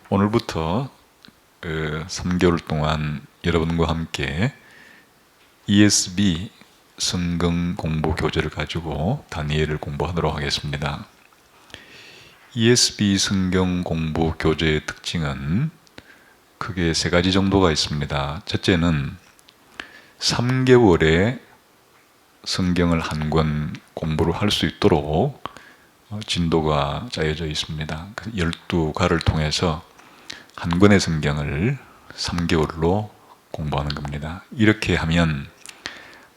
오늘부터 3개월 동안 여러분과 함께 ESV 성경 공부 교재를 가지고 다니엘을 공부하도록 하겠습니다. ESV 성경 공부 교재의 특징은 크게 세 가지 정도가 있습니다. 첫째는 3개월에 성경을 한 권 공부를 할 수 있도록 진도가 짜여져 있습니다. 12과를 통해서 한 권의 성경을 3개월로 공부하는 겁니다. 이렇게 하면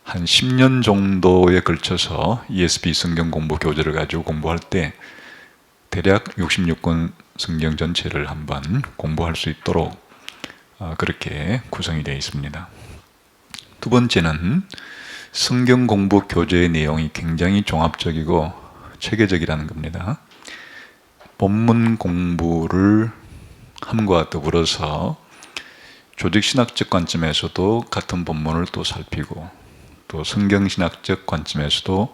한 10년 정도에 걸쳐서 ESV 성경 공부 교재를 가지고 공부할 때 대략 66권 성경 전체를 한번 공부할 수 있도록 그렇게 구성이 되어 있습니다. 두 번째는 성경 공부 교재의 내용이 굉장히 종합적이고 체계적이라는 겁니다. 본문 공부를 함과 더불어서 조직신학적 관점에서도 같은 본문을 또 살피고 또 성경신학적 관점에서도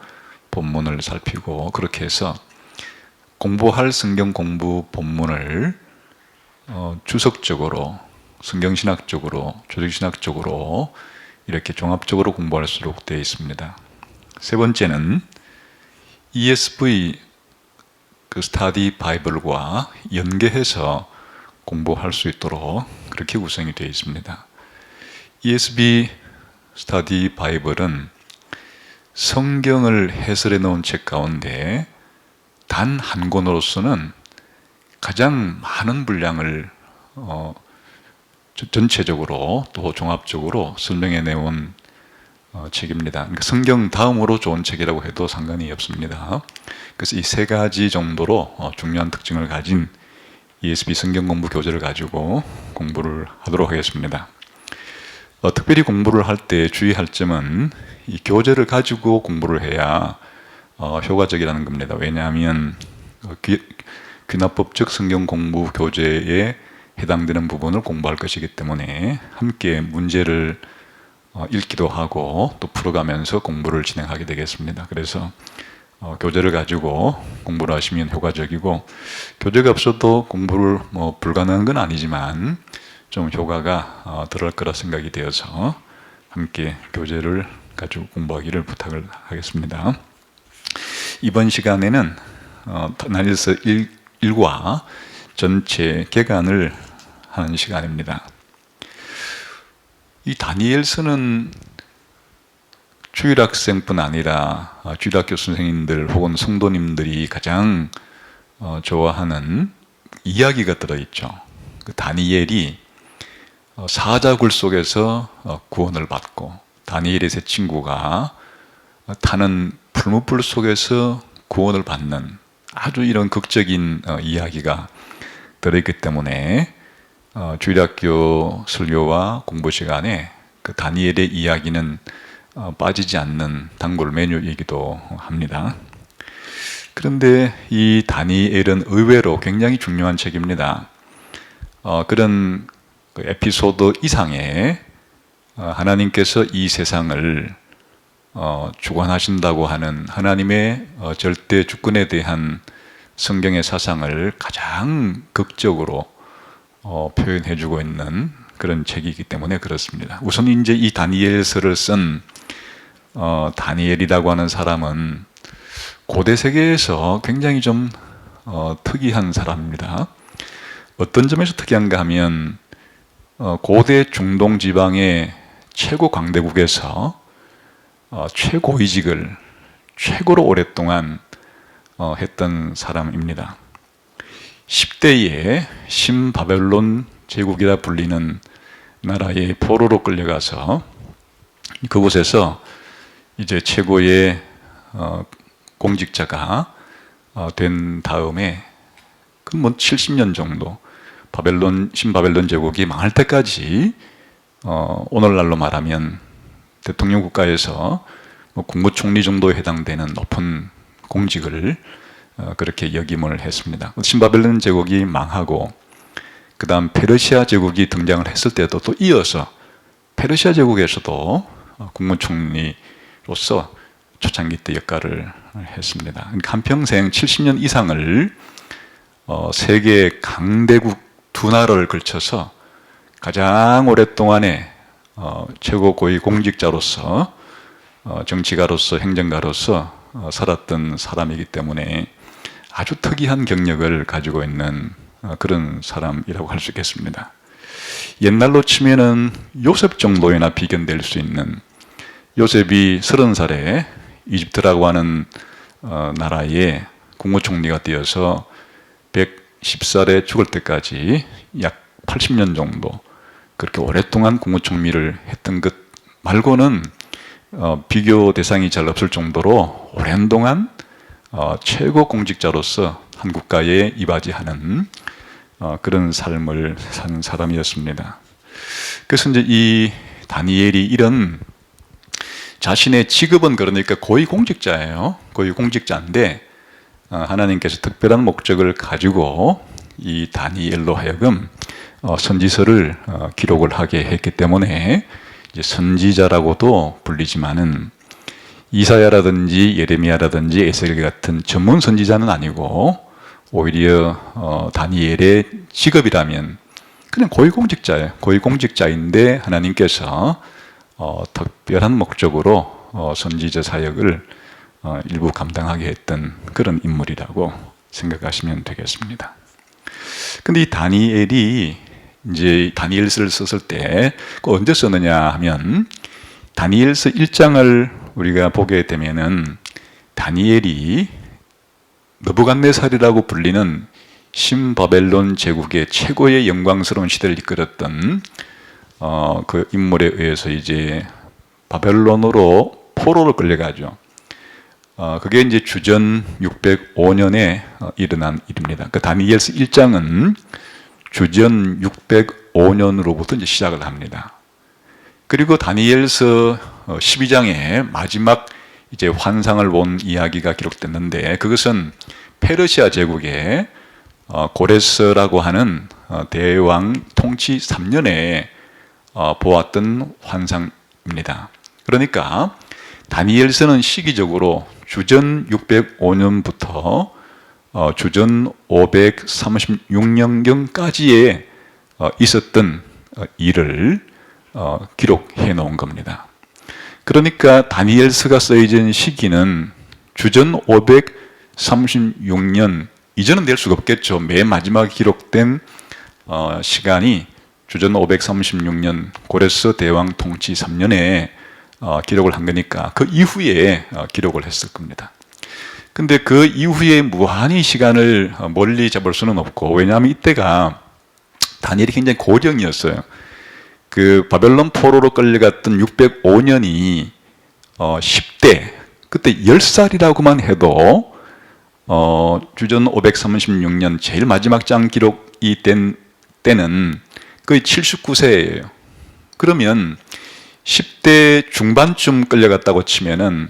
본문을 살피고 그렇게 해서 공부할 성경 공부 본문을 주석적으로 성경신학적으로 조직신학적으로 이렇게 종합적으로 공부할 수 있도록 되어 있습니다. 세 번째는 ESV 스터디 바이블과 연계해서 공부할 수 있도록 그렇게 구성이 되어 있습니다. ESV 스터디 바이블은 성경을 해설해 놓은 책 가운데 단 한 권으로서는 가장 많은 분량을 전체적으로 또 종합적으로 설명해 내온 책입니다. 그러니까 성경 다음으로 좋은 책이라고 해도 상관이 없습니다. 그래서 이 세 가지 정도로 중요한 특징을 가진 ESV 성경 공부 교재를 가지고 공부를 하도록 하겠습니다. 특별히 공부를 할 때 주의할 점은 이 교재를 가지고 공부를 해야 효과적이라는 겁니다. 왜냐하면 귀납법적 성경 공부 교재에 해당되는 부분을 공부할 것이기 때문에 함께 문제를 읽기도 하고 또 풀어가면서 공부를 진행하게 되겠습니다. 그래서 교재를 가지고 공부를 하시면 효과적이고, 교재가 없어도 공부를 불가능한 건 아니지만 좀 효과가 덜할 거라 생각이 되어서 함께 교재를 가지고 공부하기를 부탁을 하겠습니다. 이번 시간에는 다니엘서 1과 전체 개관을 하는 시간입니다. 이 다니엘서는 주일학생뿐 아니라 주일학교 선생님들 혹은 성도님들이 가장 좋아하는 이야기가 들어있죠. 그 다니엘이 사자굴 속에서 구원을 받고 다니엘의 세 친구가 타는 풀무불 속에서 구원을 받는 아주 이런 극적인 이야기가 들어있기 때문에 주일학교 설교와 공부 시간에 그 다니엘의 이야기는 빠지지 않는 단골 메뉴이기도 합니다. 그런데 이 다니엘은 의외로 굉장히 중요한 책입니다. 그런 에피소드 이상의 하나님께서 이 세상을 주관하신다고 하는 하나님의 절대 주권에 대한 성경의 사상을 가장 극적으로 표현해주고 있는 그런 책이기 때문에 그렇습니다. 우선 이제 이 다니엘서를 쓴 다니엘이라고 하는 사람은 고대 세계에서 굉장히 좀 특이한 사람입니다. 어떤 점에서 특이한가 하면 고대 중동 지방의 최고 강대국에서 최고위직을 최고로 오랫동안 했던 사람입니다. 10대에 신바벨론 제국이라 불리는 나라의 포로로 끌려가서 그곳에서 이제 최고의 공직자가 된 다음에 그 70년 정도 신바벨론 제국이 망할 때까지 오늘날로 말하면 대통령 국가에서 국무총리 정도에 해당되는 높은 공직을 그렇게 역임을 했습니다. 신바벨론 제국이 망하고 그 다음 페르시아 제국이 등장을 했을 때도 또 이어서 페르시아 제국에서도 국무총리로서 초창기 때 역할을 했습니다. 한평생 70년 이상을 세계 강대국 두 나라를 걸쳐서 가장 오랫동안에 최고 고위 공직자로서 정치가로서 행정가로서 살았던 사람이기 때문에 아주 특이한 경력을 가지고 있는 그런 사람이라고 할 수 있겠습니다. 옛날로 치면은 요셉 정도에나 비견될 수 있는, 요셉이 30살에 이집트라고 하는 나라의 국무총리가 되어서 110살에 죽을 때까지 약 80년 정도 그렇게 오랫동안 국무총리를 했던 것 말고는 비교 대상이 잘 없을 정도로 오랜 동안 최고 공직자로서 한 국가에 이바지하는 그런 삶을 산 사람이었습니다. 그래서 이제 이 다니엘이 이런 자신의 직업은 그러니까 고위공직자예요. 고위공직자인데 하나님께서 특별한 목적을 가지고 이 다니엘로 하여금 선지서를 기록을 하게 했기 때문에 이제 선지자라고도 불리지만은 이사야라든지 예레미야라든지 에스겔 같은 전문 선지자는 아니고 오히려 다니엘의 직업이라면 그냥 고위공직자예요. 고위공직자인데 하나님께서 특별한 목적으로 선지자 사역을 일부 감당하게 했던 그런 인물이라고 생각하시면 되겠습니다. 근데 이 다니엘이 이제 다니엘서를 썼을 때 언제 썼느냐 하면 다니엘서 1장을 우리가 보게 되면은 다니엘이 느부갓네살이라고 불리는 신바벨론 제국의 최고의 영광스러운 시대를 이끌었던 그 인물에 의해서 이제 바벨론으로 포로로 끌려가죠. 그게 이제 주전 605년에 일어난 일입니다. 그 다니엘서 1장은 주전 605년으로부터 이제 시작을 합니다. 그리고 다니엘서 12장에 마지막 이제 환상을 본 이야기가 기록됐는데 그것은 페르시아 제국의 고레스라고 하는 대왕 통치 3년에 보았던 환상입니다. 그러니까 다니엘서는 시기적으로 주전 605년부터 주전 536년경까지에 있었던 일을 기록해 놓은 겁니다. 그러니까 다니엘서가 쓰여진 시기는 주전 536년 이전은 될 수가 없겠죠. 맨 마지막에 기록된 시간이 주전 536년 고레스 대왕 통치 3년에 기록을 한 거니까 그 이후에 기록을 했을 겁니다. 근데 그 이후에 무한히 시간을 멀리 잡을 수는 없고, 왜냐하면 이때가 다니엘이 굉장히 고령이었어요. 그 바벨론 포로로 끌려갔던 605년이 10대, 그때 10살이라고만 해도 주전 536년 제일 마지막 장 기록이 된 때는 거의 79세예요. 그러면 10대 중반쯤 끌려갔다고 치면은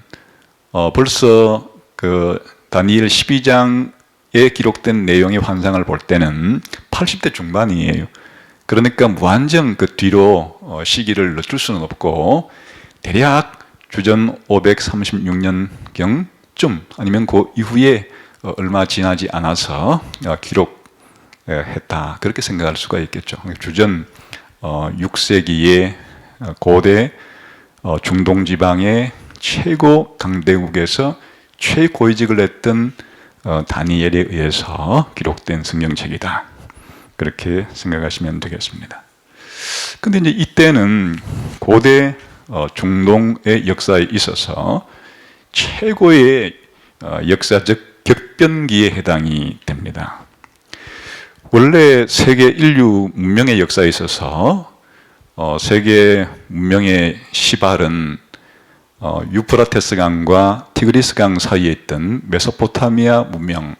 벌써 그 다니엘 12장에 기록된 내용의 환상을 볼 때는 80대 중반이에요. 그러니까 무한정 그 뒤로 시기를 늦출 수는 없고 대략 주전 536년경쯤 아니면 그 이후에 얼마 지나지 않아서 기록했다, 그렇게 생각할 수가 있겠죠. 주전 6세기의 고대 중동 지방의 최고 강대국에서 최고위직을 했던 다니엘에 의해서 기록된 성경책이다, 그렇게 생각하시면 되겠습니다. 근데 이제 이때는 고대 중동의 역사에 있어서 최고의 역사적 격변기에 해당이 됩니다. 원래 세계 인류 문명의 역사에 있어서 세계 문명의 시발은 유프라테스 강과 티그리스 강 사이에 있던 메소포타미아 문명,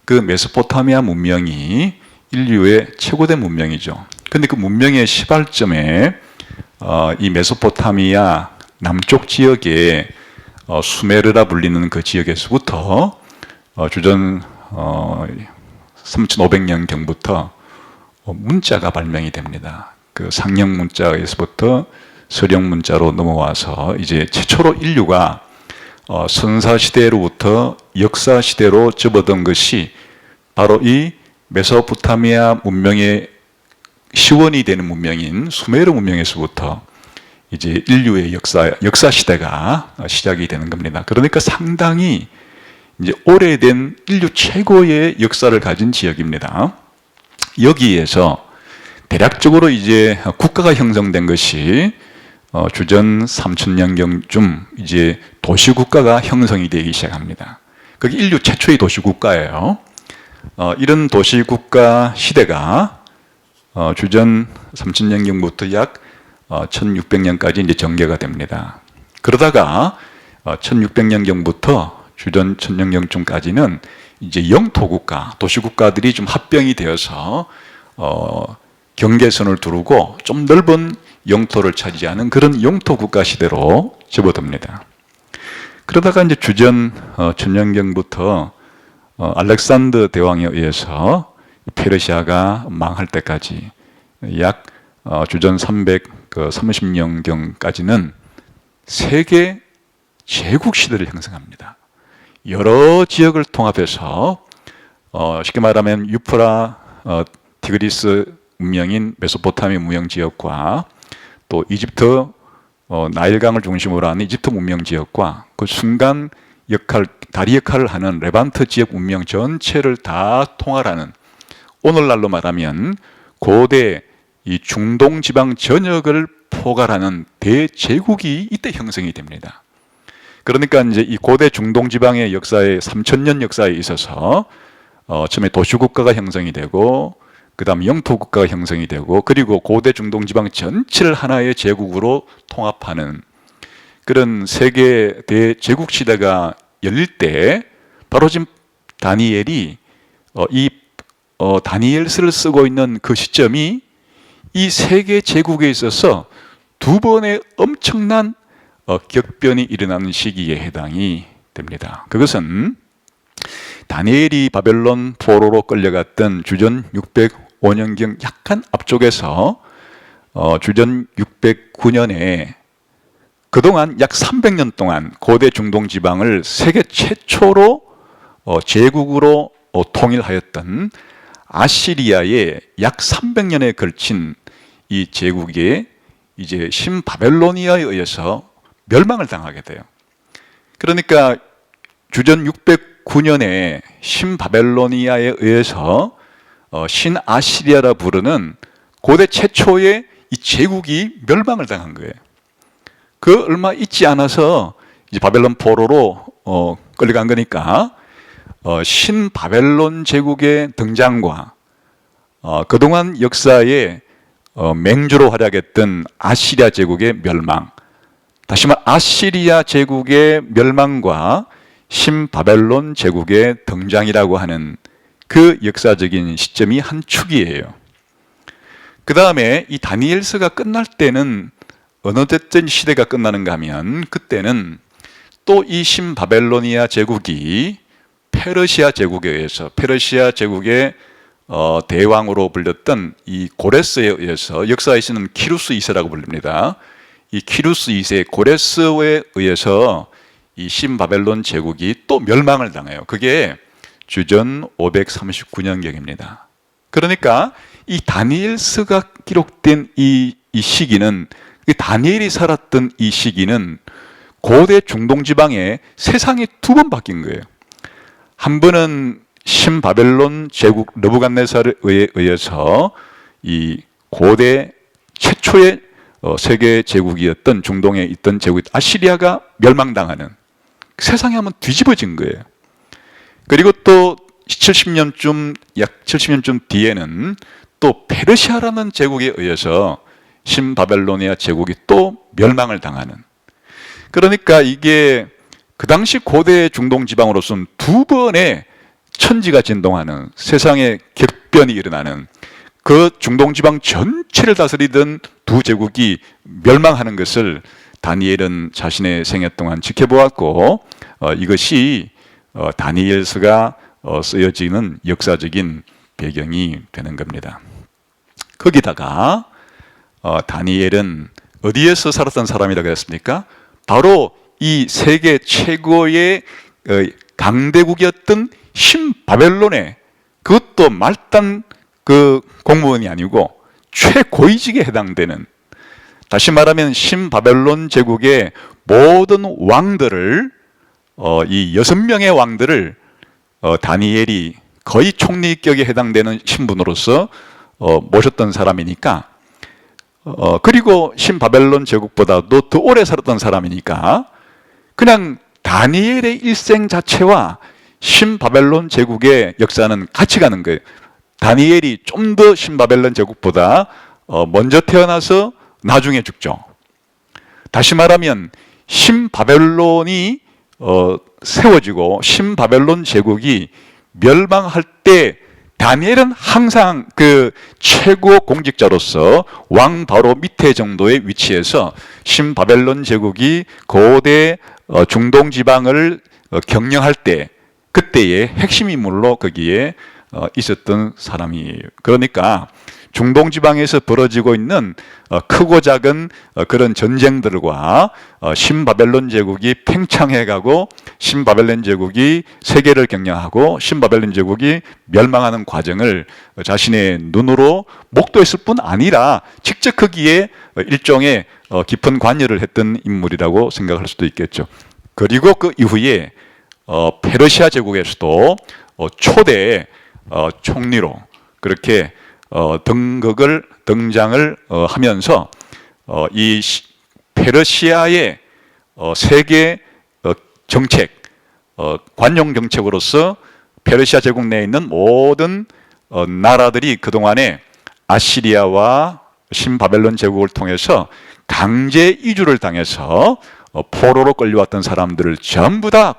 그 메소포타미아 문명이 인류의 최고된 문명이죠. 근데 그 문명의 시발점에 이 메소포타미아 남쪽 지역에 수메르라 불리는 그 지역에서부터 주전 3500년 경부터 문자가 발명이 됩니다. 그 상형 문자에서부터 서령 문자로 넘어와서 이제 최초로 인류가 선사 시대로부터 역사 시대로 접어든 것이 바로 이 메소포타미아 문명에 시원이 되는 문명인 수메르 문명에서부터 이제 인류의 역사 시대가 시작이 되는 겁니다. 그러니까 상당히 이제 오래된 인류 최고의 역사를 가진 지역입니다. 여기에서 대략적으로 이제 국가가 형성된 것이 주전 3000년경쯤 이제 도시국가가 형성이 되기 시작합니다. 그게 인류 최초의 도시국가예요. 이런 도시국가 시대가 주전 3000년경부터 약 1600년까지 이제 전개가 됩니다. 그러다가 1600년경부터 주전 1000년경쯤까지는 이제 영토국가, 도시국가들이 좀 합병이 되어서 경계선을 두르고 좀 넓은 영토를 차지하는 그런 영토국가 시대로 접어듭니다. 그러다가 이제 주전 1000년경부터 알렉산더 대왕에 의해서 페르시아가 망할 때까지 약 주전 330년경까지는 세계 제국 시대를 형성합니다. 여러 지역을 통합해서 쉽게 말하면 유프라 티그리스 문명인 메소포타미아 문명 지역과 또 이집트 나일강을 중심으로 하는 이집트 문명 지역과 그 순간 다리 역할을 하는 레반트 지역 문명 전체를 다 통할하는, 오늘날로 말하면 고대 이 중동 지방 전역을 포괄하는 대제국이 이때 형성이 됩니다. 그러니까 이제 이 고대 중동 지방의 역사에 3000년 역사에 있어서 처음에 도시국가가 형성이 되고 그 다음 영토국가가 형성이 되고 그리고 고대 중동 지방 전체를 하나의 제국으로 통합하는 그런 세계 대제국 시대가 열릴 때 바로 지금 다니엘이 다니엘서를 쓰고 있는 그 시점이 이 세계 제국에 있어서 두 번의 엄청난 격변이 일어나는 시기에 해당이 됩니다. 그것은 다니엘이 바벨론 포로로 끌려갔던 주전 605년경 약간 앞쪽에서 주전 609년에 그동안 약 300년 동안 고대 중동 지방을 세계 최초로 제국으로 통일하였던 아시리아의 약 300년에 걸친 이 제국이 이제 신바벨로니아에 의해서 멸망을 당하게 돼요. 그러니까 주전 609년에 신바벨로니아에 의해서 신아시리아라 부르는 고대 최초의 이 제국이 멸망을 당한 거예요. 그 얼마 있지 않아서 이제 바벨론 포로로 끌려간 거니까 신바벨론 제국의 등장과 그동안 역사에 맹주로 활약했던 아시리아 제국의 멸망, 다시 말해 아시리아 제국의 멸망과 신바벨론 제국의 등장이라고 하는 그 역사적인 시점이 한 축이에요. 그 다음에 이 다니엘서가 끝날 때는 어느 때쯤 시대가 끝나는가 하면 그때는 또 이 신바벨로니아 제국이 페르시아 제국에 의해서 페르시아 제국의 대왕으로 불렸던 이 고레스에 의해서 역사에서는 키루스 2세라고 불립니다. 이 키루스 2세 고레스에 의해서 이 신바벨론 제국이 또 멸망을 당해요. 그게 주전 539년경입니다. 그러니까 이 다니엘서가 기록된 이 시기는, 다니엘이 살았던 이 시기는 고대 중동 지방에 세상이 두 번 바뀐 거예요. 한 번은 신바벨론 제국 느부갓네살에 의해서 이 고대 최초의 세계 제국이었던 중동에 있던 제국 아시리아가 멸망당하는, 세상이 한번 뒤집어진 거예요. 그리고 또 70년쯤 약 70년쯤 뒤에는 또 페르시아라는 제국에 의해서 신바벨로니아 제국이 또 멸망을 당하는, 그러니까 이게 그 당시 고대 중동 지방으로서는 두 번의 천지가 진동하는, 세상에 격변이 일어나는, 그 중동 지방 전체를 다스리던 두 제국이 멸망하는 것을 다니엘은 자신의 생애 동안 지켜보았고, 이것이 다니엘서가 쓰여지는 역사적인 배경이 되는 겁니다. 거기다가 다니엘은 어디에서 살았던 사람이라고 했습니까? 바로 이 세계 최고의 강대국이었던 신바벨론에, 그것도 말단 그 공무원이 아니고 최고위직에 해당되는, 다시 말하면 신바벨론 제국의 모든 왕들을 이 6명의 왕들을 다니엘이 거의 총리격에 해당되는 신분으로서 모셨던 사람이니까, 그리고 신바벨론 제국보다도 더 오래 살았던 사람이니까 그냥 다니엘의 일생 자체와 신바벨론 제국의 역사는 같이 가는 거예요. 다니엘이 좀 더 신바벨론 제국보다 먼저 태어나서 나중에 죽죠. 다시 말하면 신바벨론이 세워지고 신바벨론 제국이 멸망할 때 다니엘은 항상 그 최고 공직자로서 왕 바로 밑에 정도의 위치에서 신바벨론 제국이 고대 중동 지방을 경영할 때 그때의 핵심 인물로 거기에 있었던 사람이에요. 그러니까 중동 지방에서 벌어지고 있는 크고 작은 그런 전쟁들과 신바벨론 제국이 팽창해가고 신바벨론 제국이 세계를 경영하고 신바벨론 제국이 멸망하는 과정을 자신의 눈으로 목도했을 뿐 아니라 직접 거기에 일종의 깊은 관여를 했던 인물이라고 생각할 수도 있겠죠. 그리고 그 이후에 페르시아 제국에서도 초대 총리로 그렇게 등장을 하면서 이 페르시아의 세계 정책, 관용 정책으로서 페르시아 제국 내에 있는 모든 나라들이 그동안에 아시리아와 신바벨론 제국을 통해서 강제 이주를 당해서 포로로 끌려왔던 사람들을 전부 다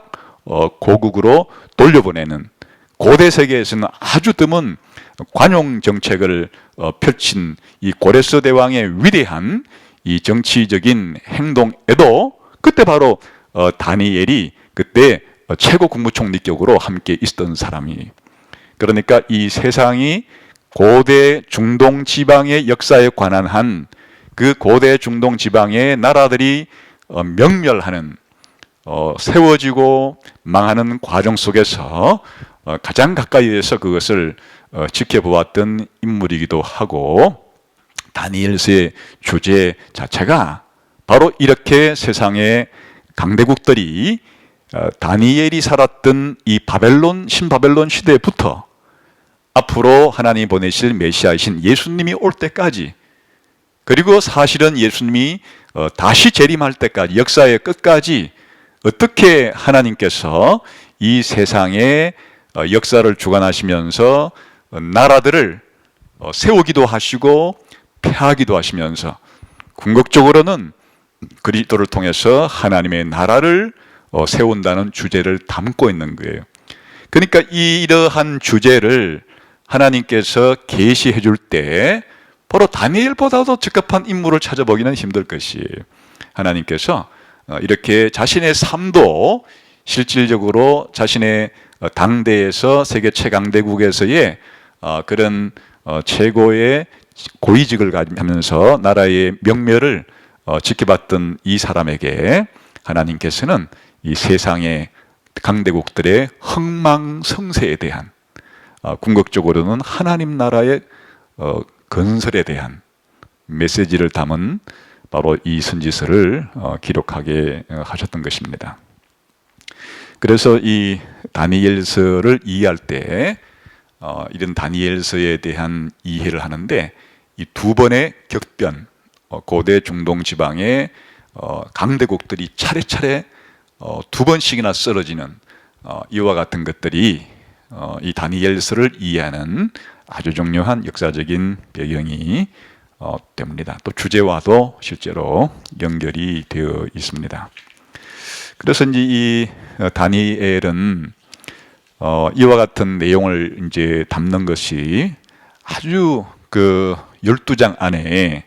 고국으로 돌려보내는, 고대 세계에서는 아주 드문 관용 정책을 펼친 이 고레스 대왕의 위대한 이 정치적인 행동에도 그때 바로 다니엘이 그때 최고 국무총리격으로 함께 있었던 사람이. 그러니까 이 세상이 고대 중동 지방의 역사에 관한 한 그 고대 중동 지방의 나라들이 명멸하는, 세워지고 망하는 과정 속에서 가장 가까이에서 그것을 지켜보았던 인물이기도 하고, 다니엘서의 주제 자체가 바로 이렇게 세상의 강대국들이 다니엘이 살았던 이 바벨론, 신바벨론 시대부터 앞으로 하나님 보내실 메시아이신 예수님이 올 때까지, 그리고 사실은 예수님이 다시 재림할 때까지, 역사의 끝까지 어떻게 하나님께서 이 세상의 역사를 주관하시면서 나라들을 세우기도 하시고 폐하기도 하시면서 궁극적으로는 그리스도를 통해서 하나님의 나라를 세운다는 주제를 담고 있는 거예요. 그러니까 이러한 주제를 하나님께서 계시해 줄 때 바로 다니엘보다도 적합한 인물을 찾아보기는 힘들 것이에요. 하나님께서 이렇게 자신의 삶도 실질적으로 자신의 당대에서 세계 최강대국에서의 그런 최고의 고위직을 가지면서 나라의 명멸을 지켜봤던 이 사람에게 하나님께서는 이 세상의 강대국들의 흥망성쇠에 대한, 궁극적으로는 하나님 나라의 건설에 대한 메시지를 담은 바로 이 선지서를 기록하게 하셨던 것입니다. 그래서 이 다니엘서를 이해할 때 이런 다니엘서에 대한 이해를 하는데, 이 두 번의 격변, 고대 중동 지방의 강대국들이 차례차례 두 번씩이나 쓰러지는 이와 같은 것들이 이 다니엘서를 이해하는 아주 중요한 역사적인 배경이 됩니다. 또 주제와도 실제로 연결이 되어 있습니다. 그래서 이제 이 다니엘은 이와 같은 내용을 이제 담는 것이 아주 그 12장 안에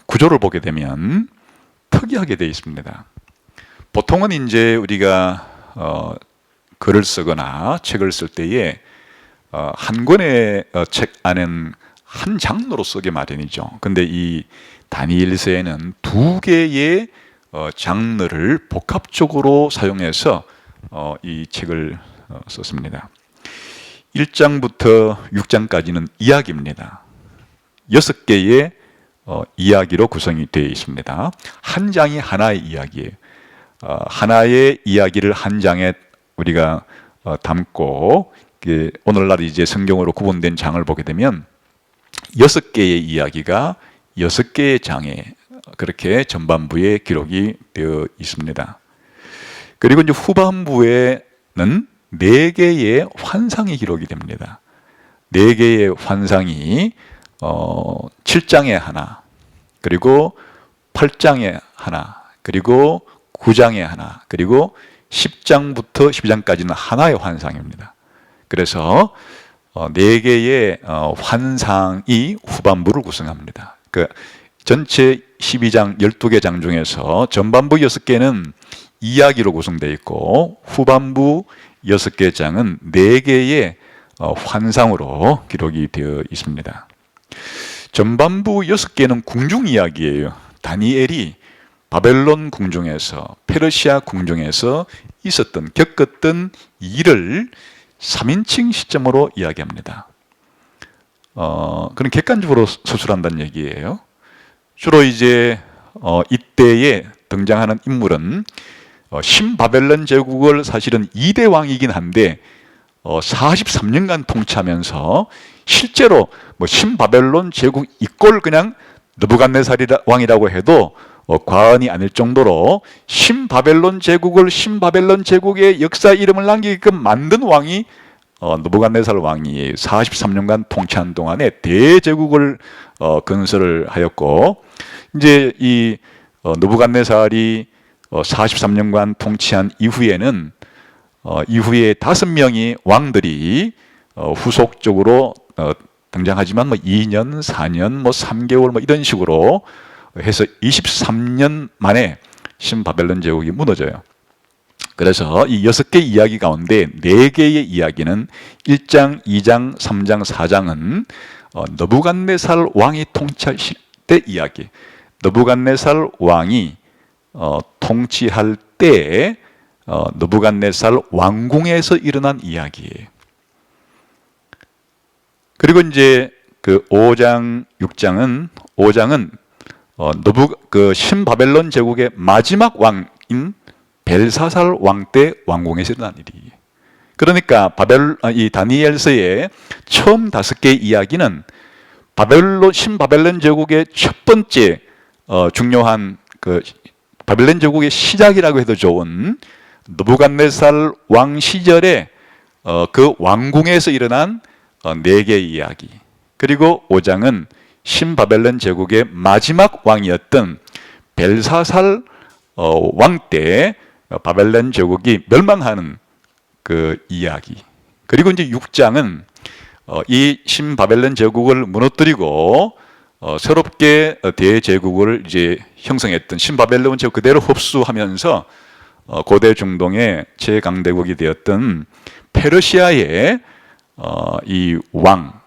구조를 보게 되면 특이하게 되어 있습니다. 보통은 이제 우리가 글을 쓰거나 책을 쓸 때에 한 권의 책 안에는 한 장르로 쓰게 마련이죠. 근데 이 다니엘서에는 두 개의 장르를 복합적으로 사용해서 이 책을 썼습니다. 1장부터 6장까지는 이야기입니다. 6개의 이야기로 구성이 되어 있습니다. 한 장이 하나의 이야기예요. 하나의 이야기를 한 장에 우리가 담고 오늘날 이제 성경으로 구분된 장을 보게 되면 6개의 이야기가 6개의 장에 그렇게 전반부에 기록이 되어 있습니다. 그리고 이제 후반부에는 4개의 환상이 기록이 됩니다. 4개의 환상이 7장에 하나, 그리고 8장에 하나, 그리고 9장에 하나, 그리고 10장부터 12장까지는 하나의 환상입니다. 그래서 4개의 환상이 후반부를 구성합니다. 그 전체 12장 12개 장 중에서 전반부 6개는 이야기로 구성되어 있고 후반부 6개 장은 4개의 환상으로 기록이 되어 있습니다. 전반부 6개는 궁중 이야기예요. 다니엘이 바벨론 궁중에서, 페르시아 궁중에서 있었던, 겪었던 일을 3인칭 시점으로 이야기합니다. 그런 객관적으로 서술한다는 얘기예요. 주로 이제 이때에 등장하는 인물은 신바벨론 제국을 사실은 2대 왕이긴 한데 43년간 통치하면서 실제로 뭐 신바벨론 제국 이꼴 그냥 느부갓네살 왕이라고 해도 과언이 아닐 정도로 신바벨론 제국의 역사 이름을 남기게끔 만든 왕이 느부갓네살 왕이 43년간 통치한 동안에 대제국을 건설을 하였고, 이제 이 느부갓네살이 43년간 통치한 이후에는 이후에 5명의 왕들이 후속적으로 등장하지만 뭐 2년, 4년, 뭐 3개월 뭐 이런 식으로 해서 23년 만에 신바벨론 제국이 무너져요. 그래서 이 6개 이야기 가운데 4개의 이야기는 1장, 2장, 3장, 4장은 느부갓네살 왕이 통치할 때 이야기. 느부갓네살 왕이 통치할 때 느부갓네살 왕궁에서 일어난 이야기예요. 그리고 이제 그 5장, 6장은 신바벨론 제국의 마지막 왕인 벨사살 왕 때 왕궁에서 일어난 일이에요. 그러니까 이 다니엘서의 처음 5개의 이야기는 신바벨론 제국의 첫 번째 중요한 그 바벨론 제국의 시작이라고 해도 좋은 느부갓네살 왕 시절에 그 왕궁에서 일어난 4개의 이야기. 그리고 5장은 신바벨론 제국의 마지막 왕이었던 벨사살 왕 때 바벨론 제국이 멸망하는 그 이야기. 그리고 이제 6장은 이 신바벨론 제국을 무너뜨리고 새롭게 대제국을 이제 형성했던 신바벨론 제국 그대로 흡수하면서 고대 중동의 최강대국이 되었던 페르시아의 이 왕,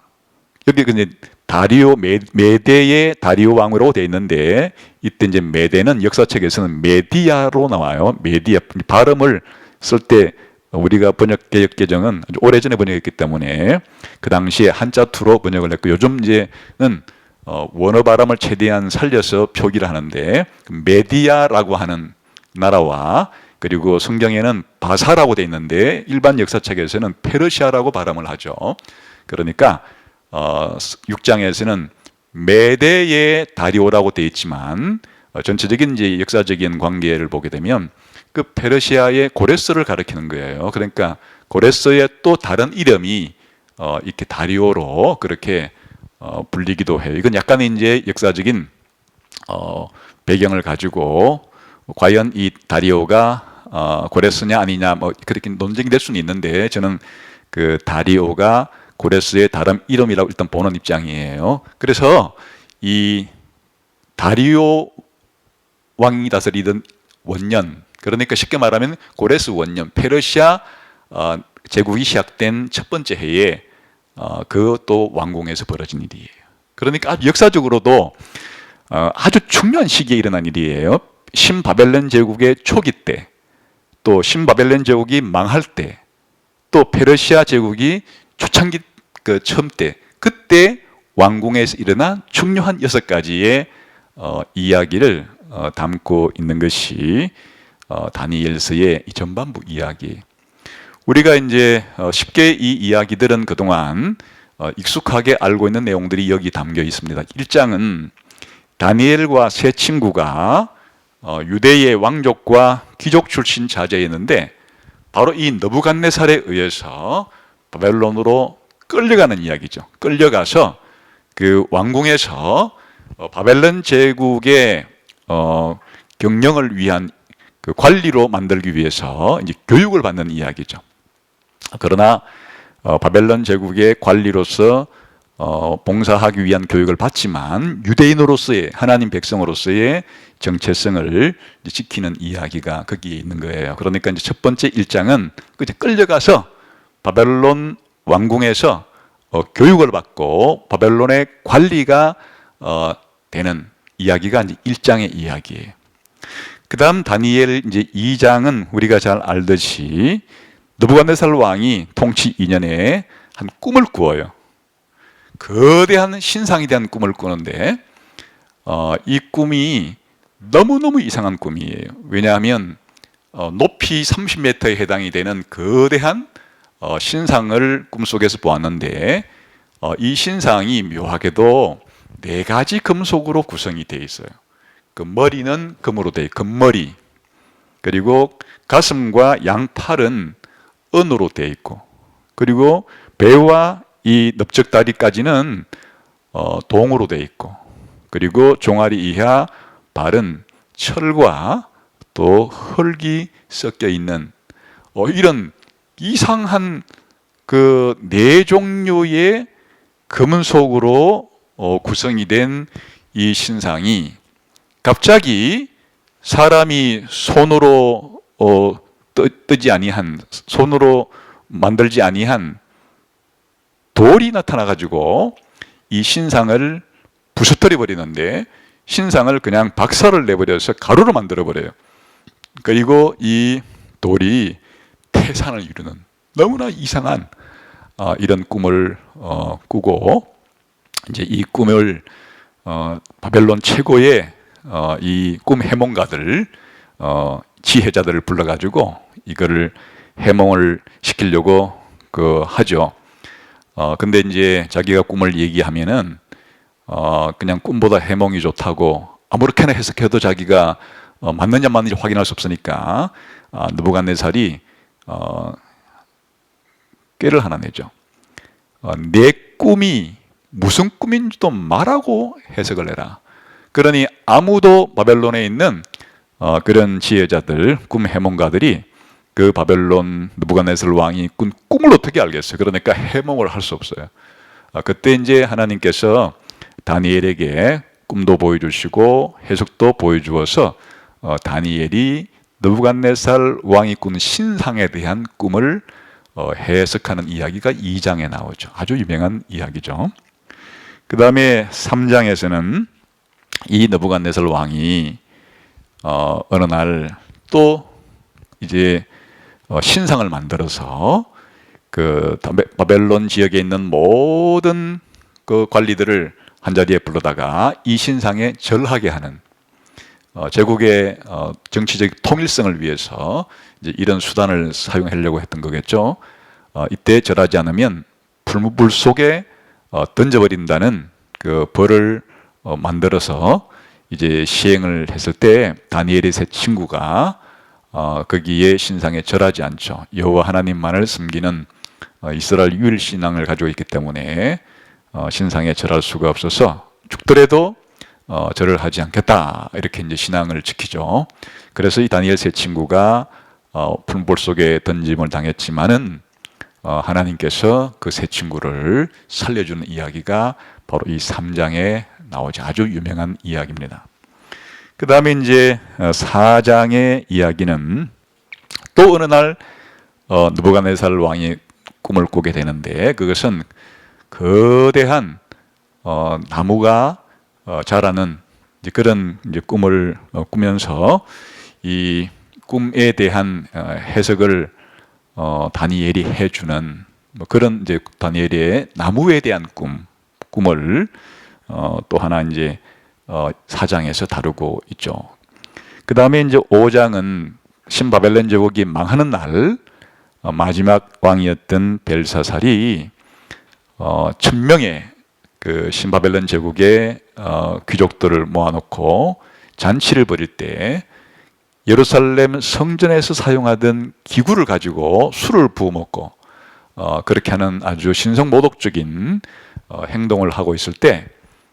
여기 근데 다리오 메대의 다리오 왕으로 되어 있는데 이때 이제 메대는 역사책에서는 메디아로 나와요. 메디아 발음을 쓸 때 우리가 번역개혁 개정은 아주 오래전에 번역했기 때문에 그 당시에 한자 투로 번역을 했고 요즘 이제는 원어 발음을 최대한 살려서 표기를 하는데 메디아라고 하는 나라와 그리고 성경에는 바사라고 되어 있는데 일반 역사책에서는 페르시아라고 발음을 하죠. 그러니까 6장에서는 메대의 다리오라고 되어 있지만 전체적인 이제 역사적인 관계를 보게 되면 그 페르시아의 고레스를 가리키는 거예요. 그러니까 고레스의 또 다른 이름이 이렇게 다리오로 그렇게 불리기도 해요. 이건 약간의 이제 역사적인 배경을 가지고 과연 이 다리오가 고레스냐 아니냐 뭐 그렇게 논쟁이 될 수는 있는데 저는 그 다리오가 고레스의 다른 이름이라고 일단 보는 입장이에요. 그래서 이 다리오 왕이 다스리던 원년, 그러니까 쉽게 말하면 고레스 원년, 페르시아 제국이 시작된 첫 번째 해에 그것도 왕궁에서 벌어진 일이에요. 그러니까 역사적으로도 아주 중요한 시기에 일어난 일이에요. 신바벨론 제국의 초기 때, 또 신바벨론 제국이 망할 때, 또 페르시아 제국이 초창기 그 처음 때, 그때 왕궁에서 일어난 중요한 6가지의 이야기를 담고 있는 것이 다니엘서의 이 전반부 이야기. 우리가 이제 쉽게 이 이야기들은 그동안 익숙하게 알고 있는 내용들이 여기 담겨 있습니다. 1장은 다니엘과 세 친구가 유대의 왕족과 귀족 출신 자제였는데 바로 이 느부갓네살에 의해서 바벨론으로 끌려가는 이야기죠. 끌려가서 그 왕궁에서 바벨론 제국의 경영을 위한 그 관리로 만들기 위해서 이제 교육을 받는 이야기죠. 그러나 바벨론 제국의 관리로서 봉사하기 위한 교육을 받지만 유대인으로서의 하나님 백성으로서의 정체성을 지키는 이야기가 거기에 있는 거예요. 그러니까 이제 첫 번째 1장은 이제 끌려가서 바벨론 왕궁에서 교육을 받고 바벨론의 관리가 되는 이야기가 이제 1장의 이야기예요. 그 다음 다니엘 이제 2장은 우리가 잘 알듯이 느부갓네살 왕이 통치 2년에 한 꿈을 꾸어요. 거대한 신상에 대한 꿈을 꾸는데 이 꿈이 너무너무 이상한 꿈이에요. 왜냐하면 높이 30m에 해당이 되는 거대한 신상을 꿈속에서 보았는데 이 신상이 묘하게도 4가지 금속으로 구성이 되어 있어요. 그 머리는 금으로 되어 있고 금머리, 그리고 가슴과 양팔은 은으로 되어 있고, 그리고 배와 이 넓적다리까지는 동으로 되어 있고, 그리고 종아리 이하 발은 철과 또 흙이 섞여 있는 이런 이상한 그 4종류의 금은속으로 구성이 된 이 신상이 갑자기 사람이 손으로 뜨지 아니한, 손으로 만들지 아니한 돌이 나타나 가지고 이 신상을 부서뜨려 버리는데 신상을 그냥 박살을 내버려서 가루로 만들어 버려요. 그리고 이 돌이 태산을 이루는 너무나 이상한 이런 꿈을 꾸고, 이제 이 꿈을 바벨론 최고의 이 꿈 해몽가들, 지혜자들을 불러가지고 이거를 해몽을 시키려고 하죠. 근데 이제 자기가 꿈을 얘기하면은 그냥 꿈보다 해몽이 좋다고 아무렇게나 해석해도 자기가 맞느냐 맞는지 확인할 수 없으니까 느부갓네살이 꾀를 하나 내죠. 내 꿈이 무슨 꿈인지도 말하고 해석을 해라. 그러니 아무도 바벨론에 있는 그런 지혜자들, 꿈 해몽가들이 그 바벨론 느부갓네살 왕이 꾼 꿈을 어떻게 알겠어요? 그러니까 해몽을 할 수 없어요. 그때 이제 하나님께서 다니엘에게 꿈도 보여주시고 해석도 보여주어서 다니엘이 느부갓네살 왕이 꾼 신상에 대한 꿈을 해석하는 이야기가 2장에 나오죠. 아주 유명한 이야기죠. 그 다음에 3장에서는 이 느부갓네살 왕이 어느 날 또 이제 신상을 만들어서 그 바벨론 지역에 있는 모든 그 관리들을 한 자리에 불러다가 이 신상에 절하게 하는, 제국의 정치적 통일성을 위해서 이제 이런 수단을 사용하려고 했던 거겠죠. 이때 절하지 않으면 불 속에 던져버린다는 그 벌을 만들어서 이제 시행을 했을 때 다니엘의 세 친구가 거기에 신상에 절하지 않죠. 여호와 하나님만을 섬기는 이스라엘 유일 신앙을 가지고 있기 때문에 신상에 절할 수가 없어서 죽더라도 절을 하지 않겠다, 이렇게 이제 신앙을 지키죠. 그래서 이 다니엘 세 친구가 불볼 속에 던짐을 당했지만은 하나님께서 그 세 친구를 살려주는 이야기가 바로 이 3장에 나오죠. 아주 유명한 이야기입니다. 그 다음에 이제 4장의 이야기는 또 어느 날 느부갓네살 왕이 꿈을 꾸게 되는데, 그것은 거대한 나무가 자라는 이제 그런 이제 꿈을 꾸면서 이 꿈에 대한 해석을 다니엘이 해주는 그런 이제 다니엘의 나무에 대한 꿈, 꿈을 또 하나 이제 4장에서 다루고 있죠. 그 다음에 이제 5장은 신바벨론 제국이 망하는 날 마지막 왕이었던 벨사살이 1000명의 그 신바벨론 제국의 귀족들을 모아놓고 잔치를 벌일 때 예루살렘 성전에서 사용하던 기구를 가지고 술을 부어 먹고 그렇게 하는 아주 신성모독적인 행동을 하고 있을 때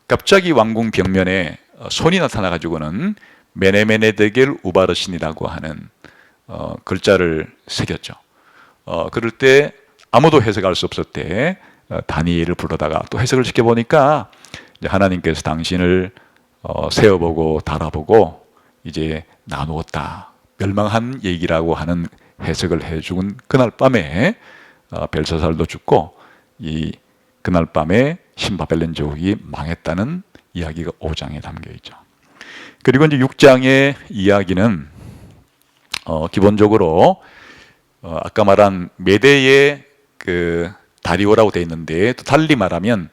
갑자기 왕궁 벽면에 손이 나타나 가지고는 메네메네데겔 우바르신이라고 하는 글자를 새겼죠. 그럴 때 아무도 해석할 수 없을 때 다니엘을 불러다가 또 해석을 시켜보니까 하나님께서 당신을 세어보고 달아보고 이제 나누었다, 멸망한 얘기라고 하는 해석을 해준 그날 밤에 벨사살도 죽고 그날 밤에 신바벨론 제국이 망했다는 이야기가 5장에 담겨 있죠. 그리고 이제 6장의 이야기는 기본적으로 아까 말한 메대의 그 다리오라고 되어 있는데, 또 달리 말하면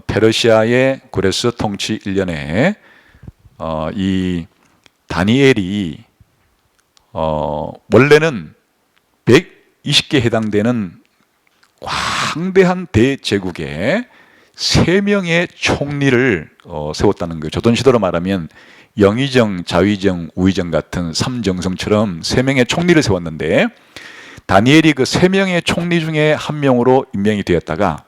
페르시아의 고레스 통치 1년에 이 다니엘이 원래는 120개에 해당되는 광대한 대제국에 3명의 총리를 세웠다는 거예요. 조선시대로 말하면 영의정, 자의정, 우의정 같은 삼정성처럼 3명의 총리를 세웠는데, 다니엘이 그 3명의 총리 중에 한 명으로 임명이 되었다가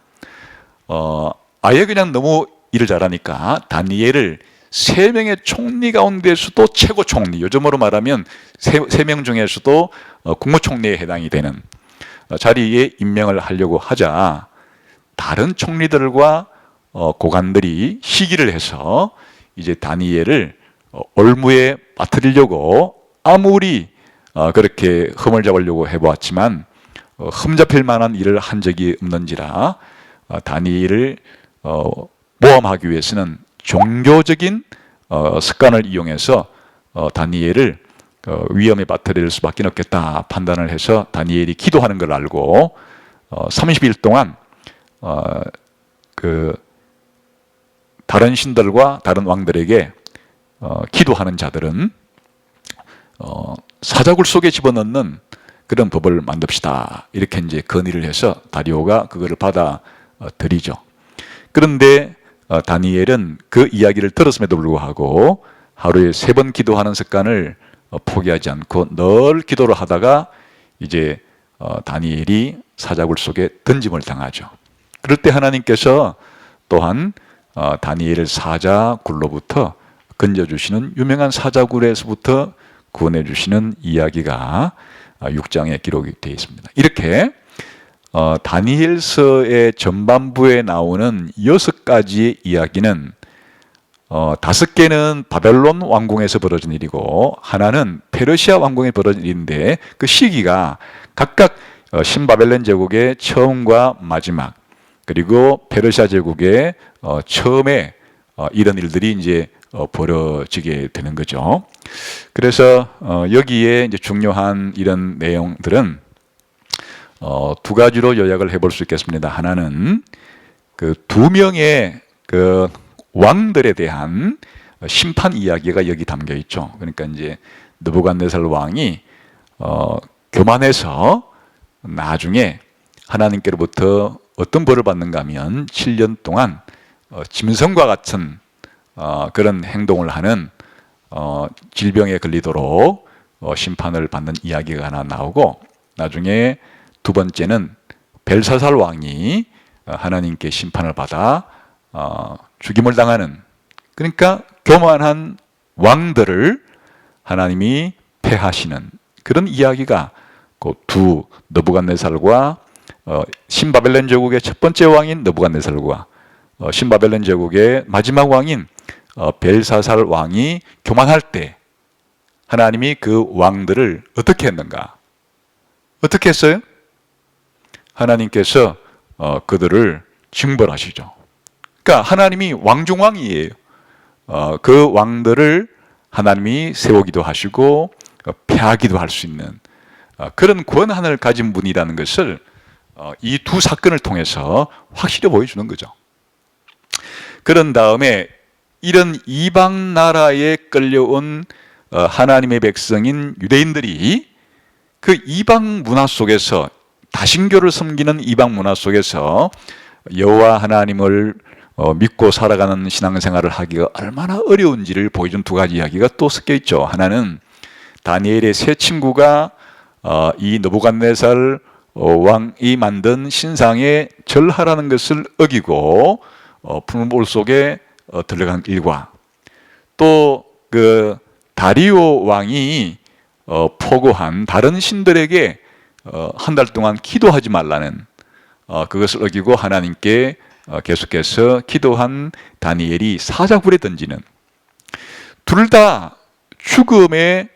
아예 그냥 너무 일을 잘하니까 다니엘을 3명의 총리 가운데서도 최고 총리, 요즘으로 말하면 3명 중에서도 국무총리에 해당이 되는 자리에 임명을 하려고 하자 다른 총리들과 고관들이 시기를 해서 이제 다니엘을 올무에 빠뜨리려고 아무리 그렇게 흠을 잡으려고 해보았지만 흠잡힐 만한 일을 한 적이 없는지라 다니엘을 모함하기 위해서는 종교적인 습관을 이용해서 다니엘을 위험에 빠뜨릴 수밖에 없겠다 판단을 해서 다니엘이 기도하는 걸 알고 30일 동안 그 다른 신들과 다른 왕들에게 기도하는 자들은 사자굴 속에 집어넣는 그런 법을 만듭시다, 이렇게 이제 건의를 해서 다리오가 그거를 받아 들이죠. 그런데 다니엘은 그 이야기를 들었음에도 불구하고 하루에 3번 기도하는 습관을 포기하지 않고 늘 기도를 하다가 이제 다니엘이 사자굴 속에 던짐을 당하죠. 그럴 때 하나님께서 또한 다니엘을 사자굴로부터 건져주시는, 유명한 사자굴에서부터 구원해 주시는 이야기가 6장에 기록이 되어 있습니다. 이렇게 다니엘서의 전반부에 나오는 6가지의 이야기는 5개는 바벨론 왕궁에서 벌어진 일이고 하나는 페르시아 왕궁에 벌어진 일인데, 그 시기가 각각 신바벨론 제국의 처음과 마지막, 그리고 페르시아 제국의 처음에 이런 일들이 이제 벌어지게 되는 거죠. 그래서 여기에 이제 중요한 이런 내용들은 2가지로 요약을 해볼 수 있겠습니다. 하나는 그 2명의 그 왕들에 대한 심판 이야기가 여기 담겨 있죠. 그러니까 이제 느부갓네살 왕이 교만해서 나중에 하나님께로부터 어떤 벌을 받는가 하면 7년 동안 짐승과 같은 그런 행동을 하는 질병에 걸리도록 심판을 받는 이야기가 하나 나오고, 나중에 2번째는 벨사살 왕이 하나님께 심판을 받아 죽임을 당하는, 그러니까 교만한 왕들을 하나님이 패하시는 그런 이야기가 그 두 느부갓네살과 신바벨론 제국의 첫 번째 왕인 느부갓네살과 신바벨론 제국의 마지막 왕인 벨사살 왕이 교만할 때 하나님이 그 왕들을 어떻게 했는가? 어떻게 했어요? 하나님께서 그들을 징벌하시죠. 그러니까 하나님이 왕중왕이에요. 그 왕들을 하나님이 세우기도 하시고 패하기도 할 수 있는 그런 권한을 가진 분이라는 것을 이 2 사건을 통해서 확실히 보여주는 거죠. 그런 다음에 이런 이방 나라에 끌려온 하나님의 백성인 유대인들이 그 이방 문화 속에서, 다신교를 섬기는 이방 문화 속에서 여호와 하나님을 믿고 살아가는 신앙생활을 하기가 얼마나 어려운지를 보여준 두 가지 이야기가 또 섞여 있죠. 하나는 다니엘의 세 친구가 이 느부갓네살 왕이 만든 신상에 절하라는 것을 어기고 푸른 볼 속에 들어간 일과, 또 그 다리오 왕이 포고한 다른 신들에게 한 달 동안 기도하지 말라는 그것을 어기고 하나님께 계속해서 기도한 다니엘이 사자굴에 던지는, 둘 다 죽음의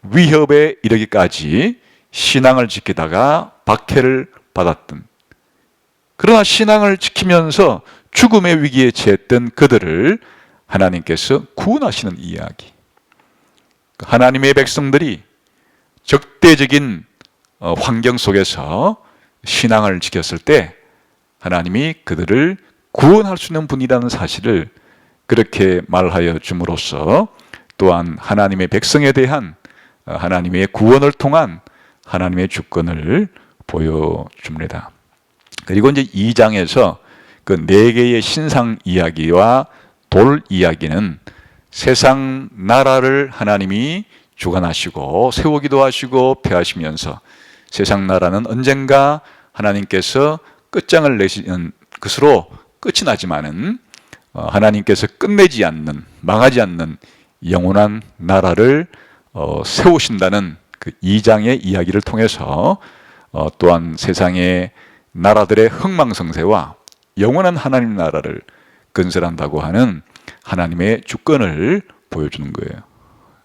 위협에 이르기까지 신앙을 지키다가 박해를 받았던, 그러나 신앙을 지키면서 죽음의 위기에 처했던 그들을 하나님께서 구원하시는 이야기. 하나님의 백성들이 적대적인 환경 속에서 신앙을 지켰을 때 하나님이 그들을 구원할 수 있는 분이라는 사실을 그렇게 말하여 줌으로써 또한 하나님의 백성에 대한 하나님의 구원을 통한 하나님의 주권을 보여줍니다. 그리고 이제 2장에서 그 4개의 신상 이야기와 돌 이야기는 세상 나라를 하나님이 주관하시고 세우기도 하시고 폐하시면서, 세상 나라는 언젠가 하나님께서 끝장을 내시는 것으로 끝이 나지만은 하나님께서 끝내지 않는, 망하지 않는 영원한 나라를 세우신다는 그 2장의 이야기를 통해서 또한 세상의 나라들의 흥망성쇠와 영원한 하나님 나라를 건설한다고 하는 하나님의 주권을 보여주는 거예요.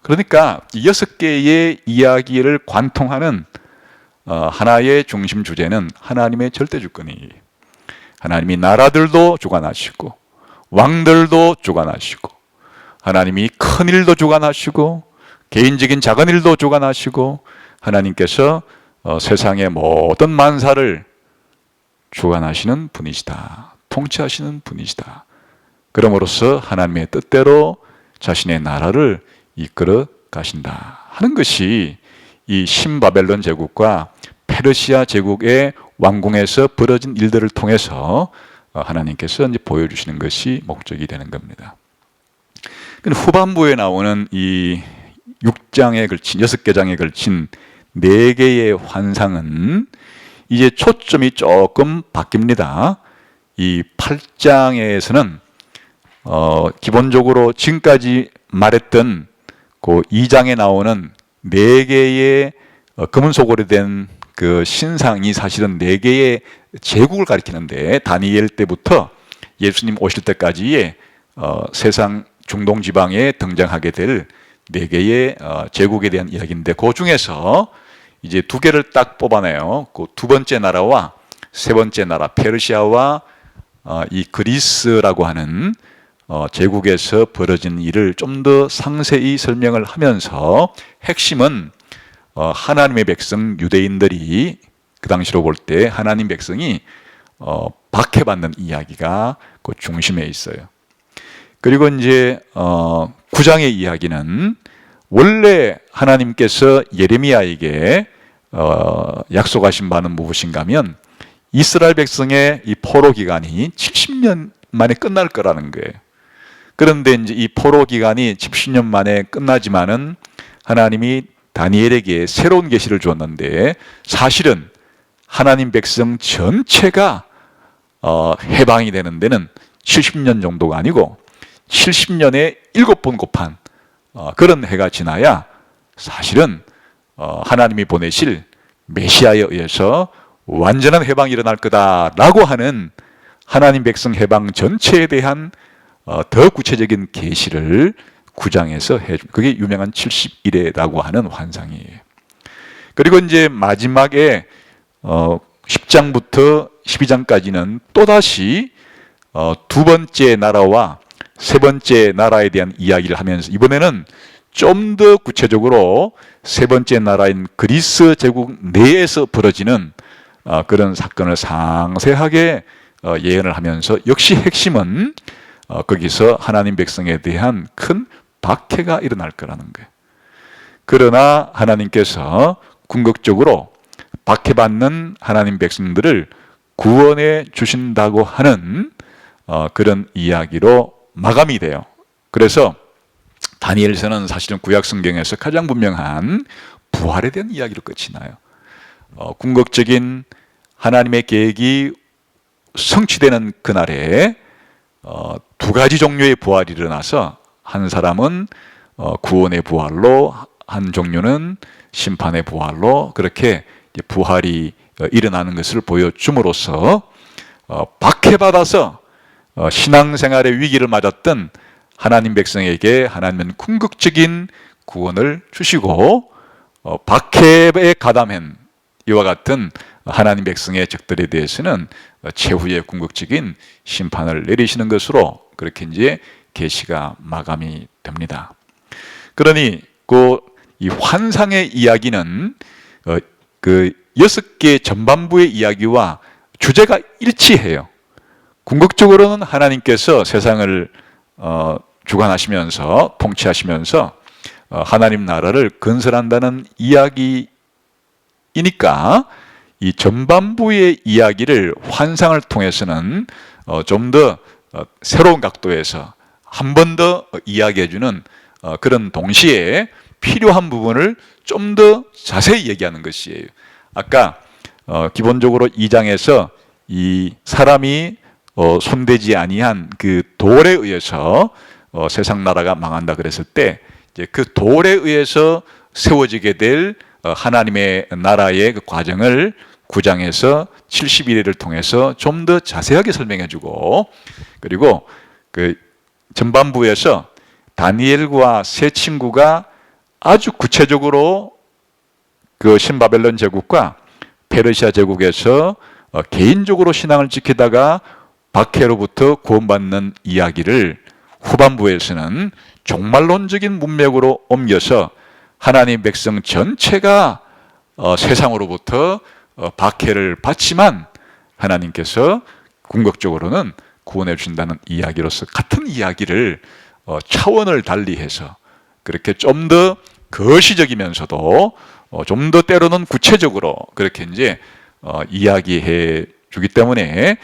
그러니까 6개의 이야기를 관통하는 하나의 중심 주제는 하나님의 절대 주권이에요. 하나님이 나라들도 주관하시고 왕들도 주관하시고, 하나님이 큰 일도 주관하시고 개인적인 작은 일도 주관하시고, 하나님께서 세상의 모든 만사를 주관하시는 분이시다, 통치하시는 분이시다. 그럼으로써 하나님의 뜻대로 자신의 나라를 이끌어 가신다 하는 것이 이 신바벨론 제국과 페르시아 제국의 왕궁에서 벌어진 일들을 통해서 하나님께서 이제 보여주시는 것이 목적이 되는 겁니다. 후반부에 나오는 이 6장에 걸친, 6개 장에 걸친 4개의 환상은 이제 초점이 조금 바뀝니다. 이 8장에서는 기본적으로 지금까지 말했던 그 2장에 나오는 4개의 금은소고리 된 그 신상이 사실은 4개의 제국을 가리키는데, 다니엘 때부터 예수님 오실 때까지의 세상 중동 지방에 등장하게 될 4개의 제국에 대한 이야기인데, 그 중에서 이제 2개를 딱 뽑아내요. 그 두 번째 나라와 세 번째 나라, 페르시아와 이 그리스라고 하는 제국에서 벌어진 일을 좀 더 상세히 설명을 하면서, 핵심은 하나님의 백성 유대인들이 그 당시로 볼 때 하나님 백성이 박해받는 이야기가 그 중심에 있어요. 그리고 이제 9장의 이야기는 원래 하나님께서 예레미야에게 약속하신 바는 무엇인가 하면 이스라엘 백성의 이 포로 기간이 70년 만에 끝날 거라는 거예요. 그런데 이제 이 포로 기간이 70년 만에 끝나지만은 하나님이 다니엘에게 새로운 계시를 주었는데, 사실은 하나님 백성 전체가 해방이 되는 데는 70년 정도가 아니고 70년에 7번 곱한 그런 해가 지나야 사실은 하나님이 보내실 메시아에 의해서 완전한 해방이 일어날 거다라고 하는 하나님 백성 해방 전체에 대한 더 구체적인 계시를 9장에서 해줍니다. 그게 유명한 70일에라고 하는 환상이에요. 그리고 이제 마지막에 10장부터 12장까지는 또다시 두 번째 나라와 세 번째 나라에 대한 이야기를 하면서, 이번에는 좀 더 구체적으로 세 번째 나라인 그리스 제국 내에서 벌어지는 그런 사건을 상세하게 예언을 하면서 역시 핵심은 거기서 하나님 백성에 대한 큰 박해가 일어날 거라는 거예요. 그러나 하나님께서 궁극적으로 박해받는 하나님 백성들을 구원해 주신다고 하는 그런 이야기로 마감이 돼요. 그래서 다니엘서는 사실은 구약 성경에서 가장 분명한 부활에 대한 이야기로 끝이 나요. 궁극적인 하나님의 계획이 성취되는 그날에 두 가지 종류의 부활이 일어나서 한 사람은 구원의 부활로, 한 종류는 심판의 부활로, 그렇게 부활이 일어나는 것을 보여줌으로써 박해받아서 신앙생활의 위기를 맞았던 하나님 백성에게 하나님은 궁극적인 구원을 주시고 박해에 가담한 이와 같은 하나님 백성의 적들에 대해서는 최후의 궁극적인 심판을 내리시는 것으로 그렇게 이제 계시가 마감이 됩니다. 그러니 이 환상의 이야기는 그 6개 전반부의 이야기와 주제가 일치해요. 궁극적으로는 하나님께서 세상을 주관하시면서 통치하시면서 하나님 나라를 건설한다는 이야기이니까 이 전반부의 이야기를 환상을 통해서는 좀 더 새로운 각도에서 한 번 더 이야기해주는 그런 동시에 필요한 부분을 좀 더 자세히 얘기하는 것이에요. 아까 기본적으로 2장에서 이 사람이 손대지 아니한 그 돌에 의해서 세상 나라가 망한다 그랬을 때 이제 그 돌에 의해서 세워지게 될 하나님의 나라의 그 과정을 9장에서 71회를 통해서 좀 더 자세하게 설명해주고, 그리고 그 전반부에서 다니엘과 세 친구가 아주 구체적으로 그 신바벨론 제국과 페르시아 제국에서 개인적으로 신앙을 지키다가 박해로부터 구원받는 이야기를 후반부에서는 종말론적인 문맥으로 옮겨서 하나님 백성 전체가 세상으로부터 박해를 받지만 하나님께서 궁극적으로는 구원해 주신다는 이야기로서 같은 이야기를 차원을 달리해서 그렇게 좀 더 거시적이면서도 좀 더 때로는 구체적으로 그렇게 이제 이야기해 주기 때문에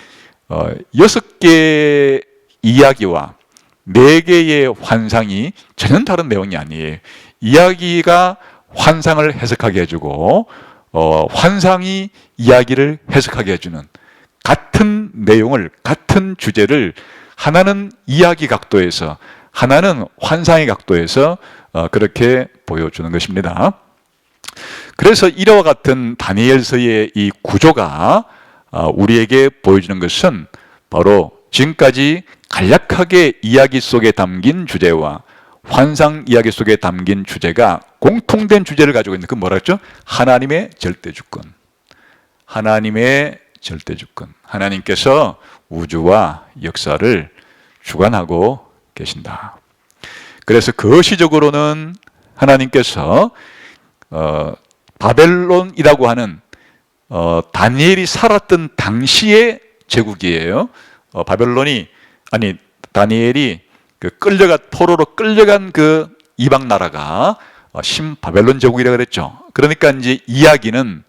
6개의 이야기와 4개의 환상이 전혀 다른 내용이 아니에요. 이야기가 환상을 해석하게 해주고 환상이 이야기를 해석하게 해주는 같은 내용을, 같은 주제를 하나는 이야기 각도에서 하나는 환상의 각도에서 그렇게 보여주는 것입니다. 그래서 이와 같은 다니엘서의 이 구조가 우리에게 보여주는 것은 바로 지금까지 간략하게 이야기 속에 담긴 주제와 환상 이야기 속에 담긴 주제가 공통된 주제를 가지고 있는 그 뭐라 했죠? 하나님의 절대주권. 하나님의 절대주권. 하나님께서 우주와 역사를 주관하고 계신다. 그래서 거시적으로는 하나님께서 바벨론이라고 하는 다니엘이 살았던 당시의 제국이에요. 다니엘이 포로로 끌려간 그 이방 나라가 신바벨론 제국이라고 그랬죠. 그러니까 이제 이야기는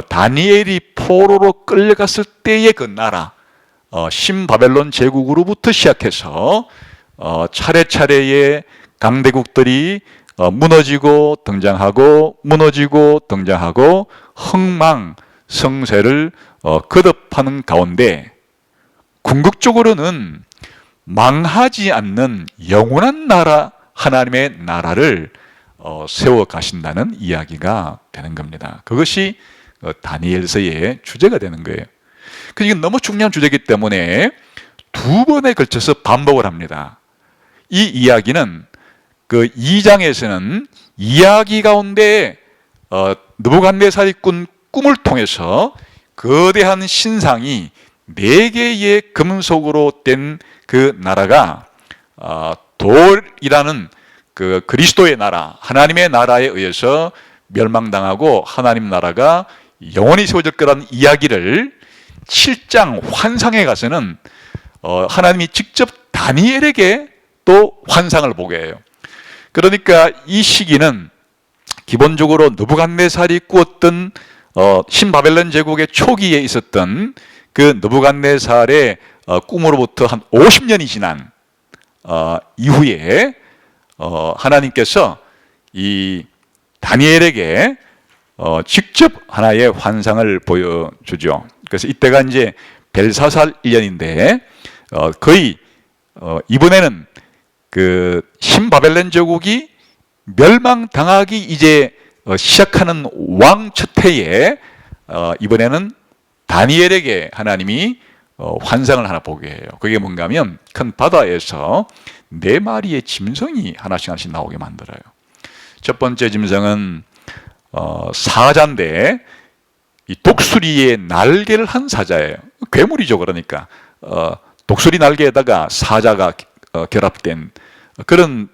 다니엘이 포로로 끌려갔을 때의 그 나라, 신바벨론 제국으로부터 시작해서 차례차례의 강대국들이 무너지고 등장하고 무너지고 등장하고 흥망성쇠를 거듭하는 가운데 궁극적으로는 망하지 않는 영원한 나라, 하나님의 나라를 세워 가신다는 이야기가 되는 겁니다. 그것이 다니엘서의 주제가 되는 거예요. 이건 너무 중요한 주제이기 때문에 2번에 걸쳐서 반복을 합니다. 이 이야기는 그 2장에서는 이야기 가운데 느부갓네살이 꾼 꿈을 통해서 거대한 신상이 4개의 금속으로 된 그 나라가 돌이라는 그 그리스도의 나라, 하나님의 나라에 의해서 멸망당하고 하나님 나라가 영원히 세워질 거라는 이야기를 7장 환상에 가서는 하나님이 직접 다니엘에게 또 환상을 보게 해요. 그러니까 이 시기는 기본적으로 느부갓네살이 꾸었던 신바벨론 제국의 초기에 있었던 그 느부갓네살의 꿈으로부터 한 50년이 지난 이후에 하나님께서 이 다니엘에게 직접 하나의 환상을 보여주죠. 그래서 이때가 이제 벨사살 1년인데 거의 이번에는 그 신바벨론 제국이 멸망당하기 이제 시작하는 왕 첫 해에 이번에는 다니엘에게 하나님이 환상을 하나 보게 해요. 그게 뭔가 하면 큰 바다에서 4마리의 짐승이 하나씩 나오게 만들어요. 첫 번째 짐승은 사자인데 이 독수리의 날개를 한 사자예요. 괴물이죠. 그러니까 독수리 날개에다가 사자가 결합된 그런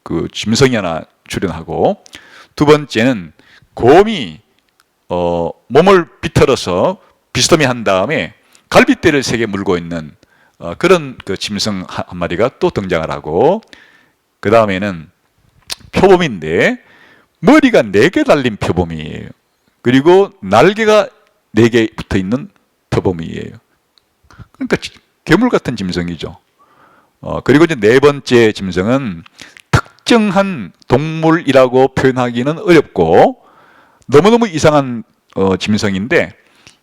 그 짐승이 하나 출현하고, 두 번째는 곰이 몸을 비틀어서 비스듬히 한 다음에 갈빗대를 3개 물고 있는 그런 그 짐승 한 마리가 또 등장을 하고, 그 다음에는 표범인데 머리가 4개 달린 표범이에요. 그리고 날개가 4개 붙어 있는 표범이에요. 그러니까 괴물 같은 짐승이죠. 그리고 이제 4번째 짐승은 특정한 동물이라고 표현하기는 어렵고 너무너무 이상한 짐승인데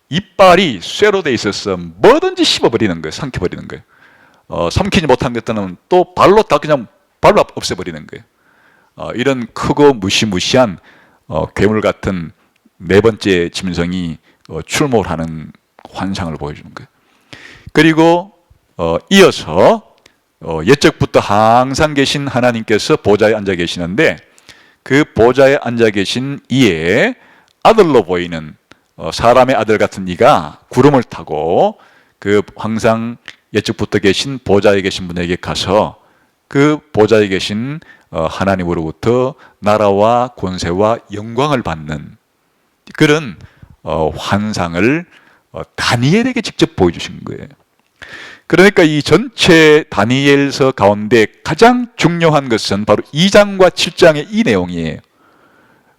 이빨이 쇠로 돼 있어서 뭐든지 씹어버리는 거예요. 삼켜버리는 거예요. 삼키지 못한 것들은 또 발로 다 그냥 발로 없애버리는 거예요. 이런 크고 무시무시한 괴물 같은 4번째 짐승이 출몰하는 환상을 보여주는 거예요. 그리고 이어서 옛적부터 항상 계신 하나님께서 보좌에 앉아 계시는데 그 보좌에 앉아 계신 이에 아들로 보이는 사람의 아들 같은 이가 구름을 타고 그 항상 옛적부터 계신 보좌에 계신 분에게 가서 그 보좌에 계신 하나님으로부터 나라와 권세와 영광을 받는 그런 환상을 다니엘에게 직접 보여주신 거예요. 그러니까 이 전체 다니엘서 가운데 가장 중요한 것은 바로 2장과 7장의 이 내용이에요.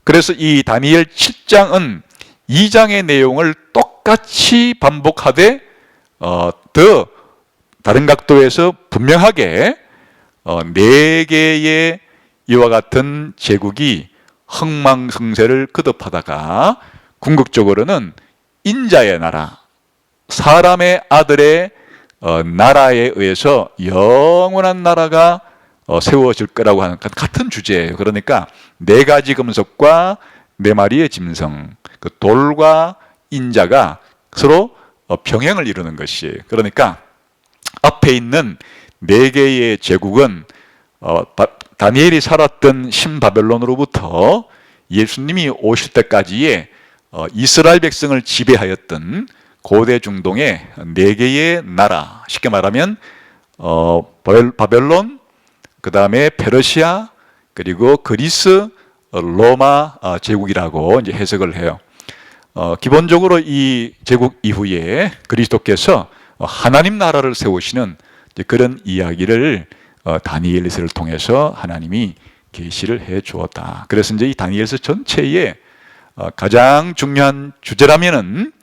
그래서 이 다니엘 7장은 2장의 내용을 똑같이 반복하되 더 다른 각도에서 분명하게 4개의 이와 같은 제국이 흥망성쇠를 거듭하다가 궁극적으로는 인자의 나라, 사람의 아들의 나라에 의해서 영원한 나라가 세워질 거라고 하는 같은 주제예요. 그러니까 4가지 금속과 4마리의 짐승, 그 돌과 인자가 서로 병행을 이루는 것이에요. 그러니까 앞에 있는 4개의 제국은 다니엘이 살았던 신바벨론으로부터 예수님이 오실 때까지의 이스라엘 백성을 지배하였던 고대 중동의 4개의 나라, 쉽게 말하면 바벨론, 그 다음에 페르시아, 그리고 그리스, 로마 제국이라고 이제 해석을 해요. 기본적으로 이 제국 이후에 그리스도께서 하나님 나라를 세우시는 그런 이야기를 다니엘서를 통해서 하나님이 계시를 해 주었다. 그래서 이제 이 다니엘서 전체에 가장 중요한 주제라면은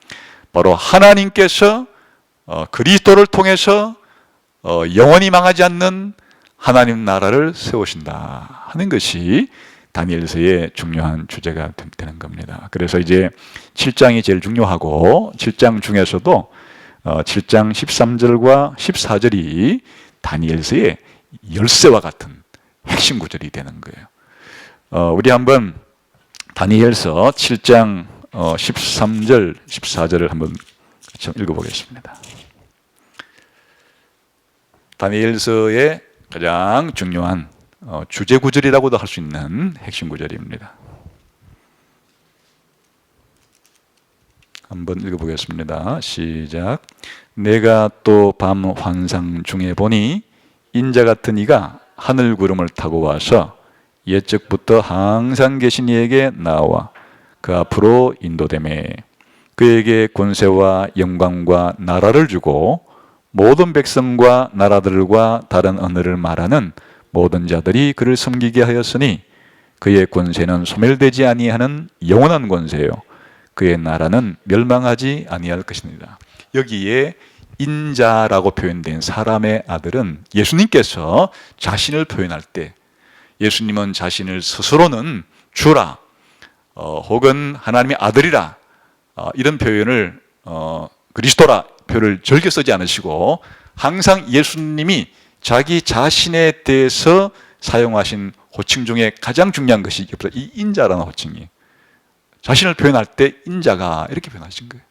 바로 하나님께서 그리스도를 통해서 영원히 망하지 않는 하나님 나라를 세우신다 하는 것이 다니엘서의 중요한 주제가 되는 겁니다. 그래서 이제 7장이 제일 중요하고 7장 중에서도 7장 13절과 14절이 다니엘서의 열쇠와 같은 핵심 구절이 되는 거예요. 우리 한번 다니엘서 7장 13절, 14절을 한번 같이 읽어보겠습니다. 다니엘서의 가장 중요한 주제 구절이라고도 할 수 있는 핵심 구절입니다. 한번 읽어보겠습니다. 시작. 내가 또 밤 환상 중에 보니 인자 같은 이가 하늘 구름을 타고 와서 옛적부터 항상 계신 이에게 나와 그 앞으로 인도되매 그에게 권세와 영광과 나라를 주고 모든 백성과 나라들과 다른 언어를 말하는 모든 자들이 그를 섬기게 하였으니 그의 권세는 소멸되지 아니하는 영원한 권세요 그의 나라는 멸망하지 아니할 것입니다. 여기에 인자라고 표현된 사람의 아들은 예수님께서 자신을 표현할 때 예수님은 자신을 스스로는 주라 혹은 하나님의 아들이라 이런 표현을 그리스도라 표현을 절개 쓰지 않으시고 항상 예수님이 자기 자신에 대해서 사용하신 호칭 중에 가장 중요한 것이 이 인자라는 호칭이에요. 자신을 표현할 때 인자가 이렇게 표현하신 거예요.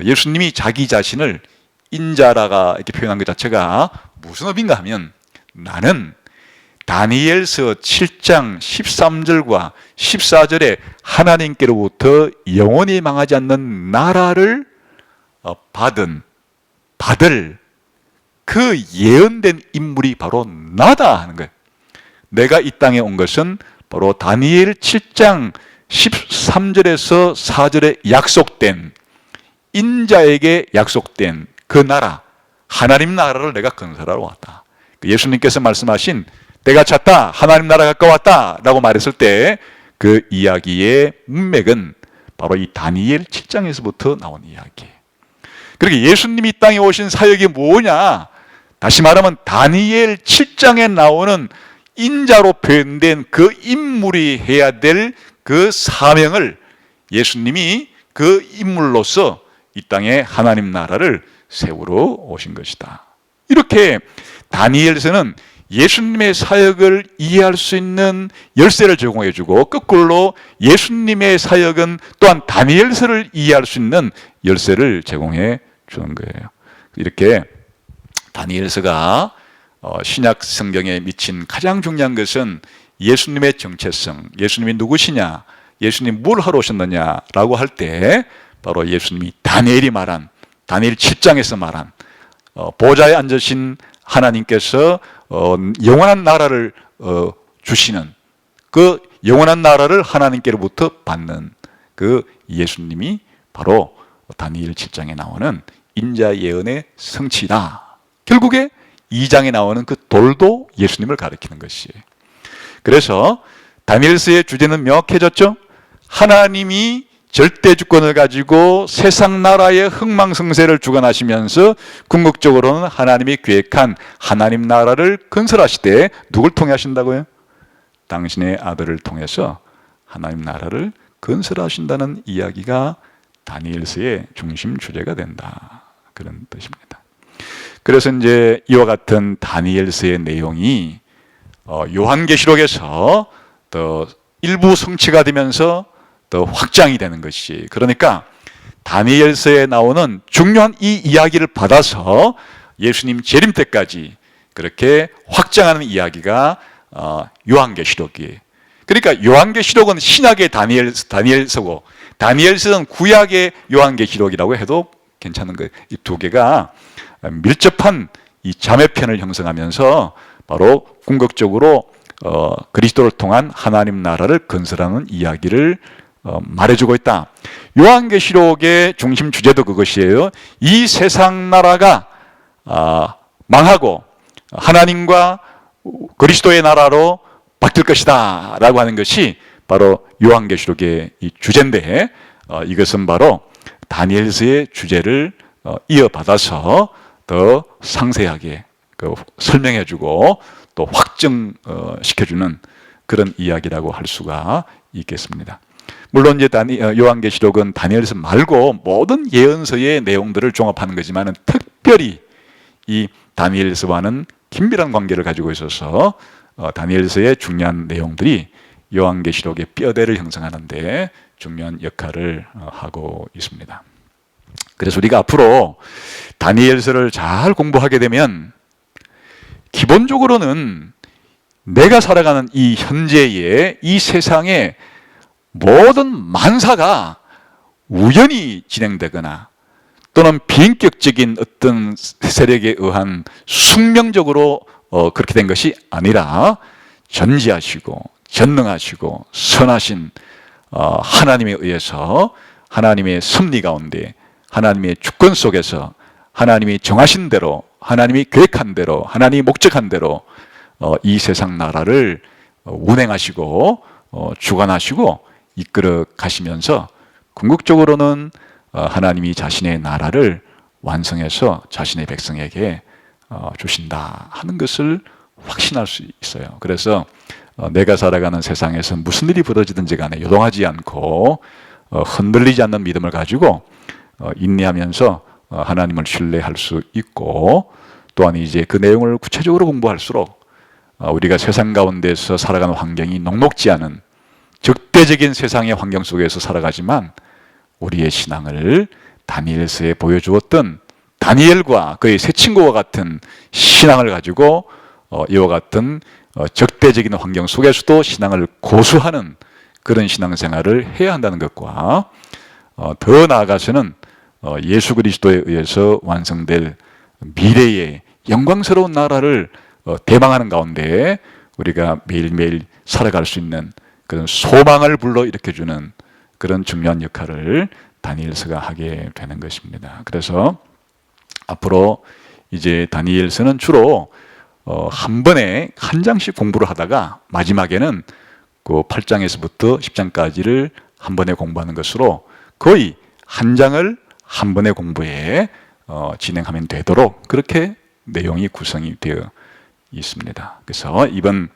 예수님이 자기 자신을 인자라가 이렇게 표현한 것 자체가 무슨 의미인가 하면 나는 다니엘서 7장 13절과 14절에 하나님께로부터 영원히 망하지 않는 나라를 받을 그 예언된 인물이 바로 나다 하는 거예요. 내가 이 땅에 온 것은 바로 다니엘 7장 13절에서 4절에 약속된 인자에게 약속된 그 나라 하나님 나라를 내가 건설하러 왔다. 예수님께서 말씀하신 때가 찼다 하나님 나라가 가까웠다 라고 말했을 때 그 이야기의 문맥은 바로 이 다니엘 7장에서부터 나온 이야기예요. 그러니까 예수님이 이 땅에 오신 사역이 뭐냐, 다시 말하면 다니엘 7장에 나오는 인자로 표현된 그 인물이 해야 될 그 사명을 예수님이 그 인물로서 이 땅에 하나님 나라를 세우러 오신 것이다. 이렇게 다니엘서는 예수님의 사역을 이해할 수 있는 열쇠를 제공해 주고 거꾸로 예수님의 사역은 또한 다니엘서를 이해할 수 있는 열쇠를 제공해 주는 거예요. 이렇게 다니엘서가 신약 성경에 미친 가장 중요한 것은 예수님의 정체성, 예수님이 누구시냐, 예수님이 뭘 하러 오셨느냐라고 할 때 바로 예수님이 다니엘이 말한, 다니엘 7장에서 말한 보좌에 앉으신 하나님께서 영원한 나라를 주시는 그 영원한 나라를 하나님께로부터 받는 그 예수님이 바로 다니엘 7장에 나오는 인자 예언의 성취다. 결국에 2장에 나오는 그 돌도 예수님을 가리키는 것이에요. 그래서 다니엘서의 주제는 명확해졌죠. 하나님이 절대 주권을 가지고 세상 나라의 흥망성쇠를 주관하시면서 궁극적으로는 하나님이 계획한 하나님 나라를 건설하시되 누굴 통해 하신다고요? 당신의 아들을 통해서 하나님 나라를 건설하신다는 이야기가 다니엘서의 중심 주제가 된다. 그런 뜻입니다. 그래서 이제 이와 같은 다니엘서의 내용이 요한계시록에서 더 일부 성취가 되면서 더 확장이 되는 것이, 그러니까 다니엘서에 나오는 중요한 이 이야기를 받아서 예수님 재림 때까지 그렇게 확장하는 이야기가 요한계시록이에요. 그러니까 요한계시록은 신약의 다니엘서고 다니엘서는 구약의 요한계시록이라고 해도 괜찮은 거예요. 이 두 개가 밀접한 이 자매편을 형성하면서 바로 궁극적으로 그리스도를 통한 하나님 나라를 건설하는 이야기를 말해주고 있다. 요한계시록의 중심 주제도 그것이에요. 이 세상 나라가 망하고 하나님과 그리스도의 나라로 바뀔 것이다 라고 하는 것이 바로 요한계시록의 이 주제인데 이것은 바로 다니엘서의 주제를 이어받아서 더 상세하게 설명해주고 또 확정시켜주는 그런 이야기라고 할 수가 있겠습니다. 물론 이제 요한계시록은 다니엘서 말고 모든 예언서의 내용들을 종합하는 거지만 특별히 이 다니엘서와는 긴밀한 관계를 가지고 있어서 다니엘서의 중요한 내용들이 요한계시록의 뼈대를 형성하는데 중요한 역할을 하고 있습니다. 그래서 우리가 앞으로 다니엘서를 잘 공부하게 되면 기본적으로는 내가 살아가는 이 현재의 이 세상의 모든 만사가 우연히 진행되거나 또는 비인격적인 어떤 세력에 의한 숙명적으로 그렇게 된 것이 아니라 전지하시고 전능하시고 선하신 하나님에 의해서 하나님의 섭리 가운데, 하나님의 주권 속에서 하나님이 정하신 대로, 하나님이 계획한 대로, 하나님이 목적한 대로 이 세상 나라를 운행하시고 주관하시고 이끌어 가시면서 궁극적으로는 하나님이 자신의 나라를 완성해서 자신의 백성에게 주신다 하는 것을 확신할 수 있어요. 그래서 내가 살아가는 세상에서 무슨 일이 벌어지든지 간에 요동하지 않고 흔들리지 않는 믿음을 가지고 인내하면서 하나님을 신뢰할 수 있고, 또한 이제 그 내용을 구체적으로 공부할수록 우리가 세상 가운데서 살아가는 환경이 녹록지 않은 적대적인 세상의 환경 속에서 살아가지만 우리의 신앙을 다니엘서에 보여주었던 다니엘과 그의 세 친구와 같은 신앙을 가지고 이와 같은 적대적인 환경 속에서도 신앙을 고수하는 그런 신앙생활을 해야 한다는 것과 더 나아가서는 예수 그리스도에 의해서 완성될 미래의 영광스러운 나라를 대망하는 가운데 우리가 매일매일 살아갈 수 있는 그런 소망을 불러일으켜주는 그런 중요한 역할을 다니엘서가 하게 되는 것입니다. 그래서 앞으로 이제 다니엘서는 주로 한 번에 한 장씩 공부를 하다가 마지막에는 그 8장에서부터 10장까지를 한 번에 공부하는 것으로 거의 한 장을 한 번에 공부해 진행하면 되도록 그렇게 내용이 구성이 되어 있습니다. 그래서 이번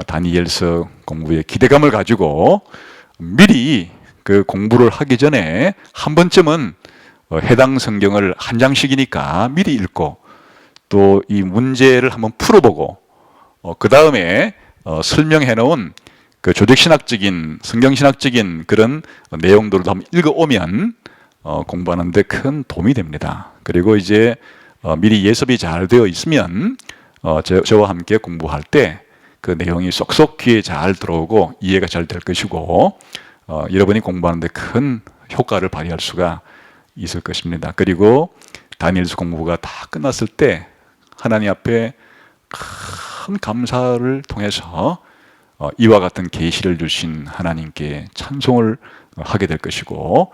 다니엘서 공부에 기대감을 가지고 미리 그 공부를 하기 전에 한 번쯤은 해당 성경을 한 장씩이니까 미리 읽고 또 이 문제를 한번 풀어보고 그 다음에 설명해 놓은 그 조직신학적인 성경신학적인 그런 내용들을 한번 읽어오면 공부하는 데 큰 도움이 됩니다. 그리고 이제 미리 예습이 잘 되어 있으면 저와 함께 공부할 때 그 내용이 쏙쏙 귀에 잘 들어오고 이해가 잘 될 것이고 여러분이 공부하는 데 큰 효과를 발휘할 수가 있을 것입니다. 그리고 다니엘서 공부가 다 끝났을 때 하나님 앞에 큰 감사를 통해서 이와 같은 계시를 주신 하나님께 찬송을 하게 될 것이고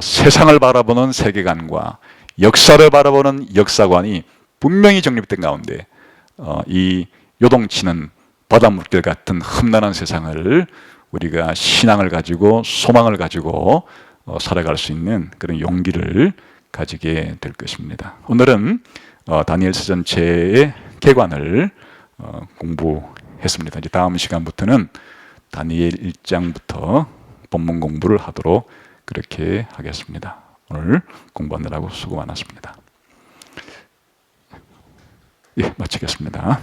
세상을 바라보는 세계관과 역사를 바라보는 역사관이 분명히 정립된 가운데 이 요동치는 바닷물결 같은 험난한 세상을 우리가 신앙을 가지고 소망을 가지고 살아갈 수 있는 그런 용기를 가지게 될 것입니다. 오늘은 다니엘서 전체의 개관을 공부했습니다. 이제 다음 시간부터는 다니엘 1장부터 본문 공부를 하도록 그렇게 하겠습니다. 오늘 공부하느라고 수고 많았습니다. 예, 마치겠습니다.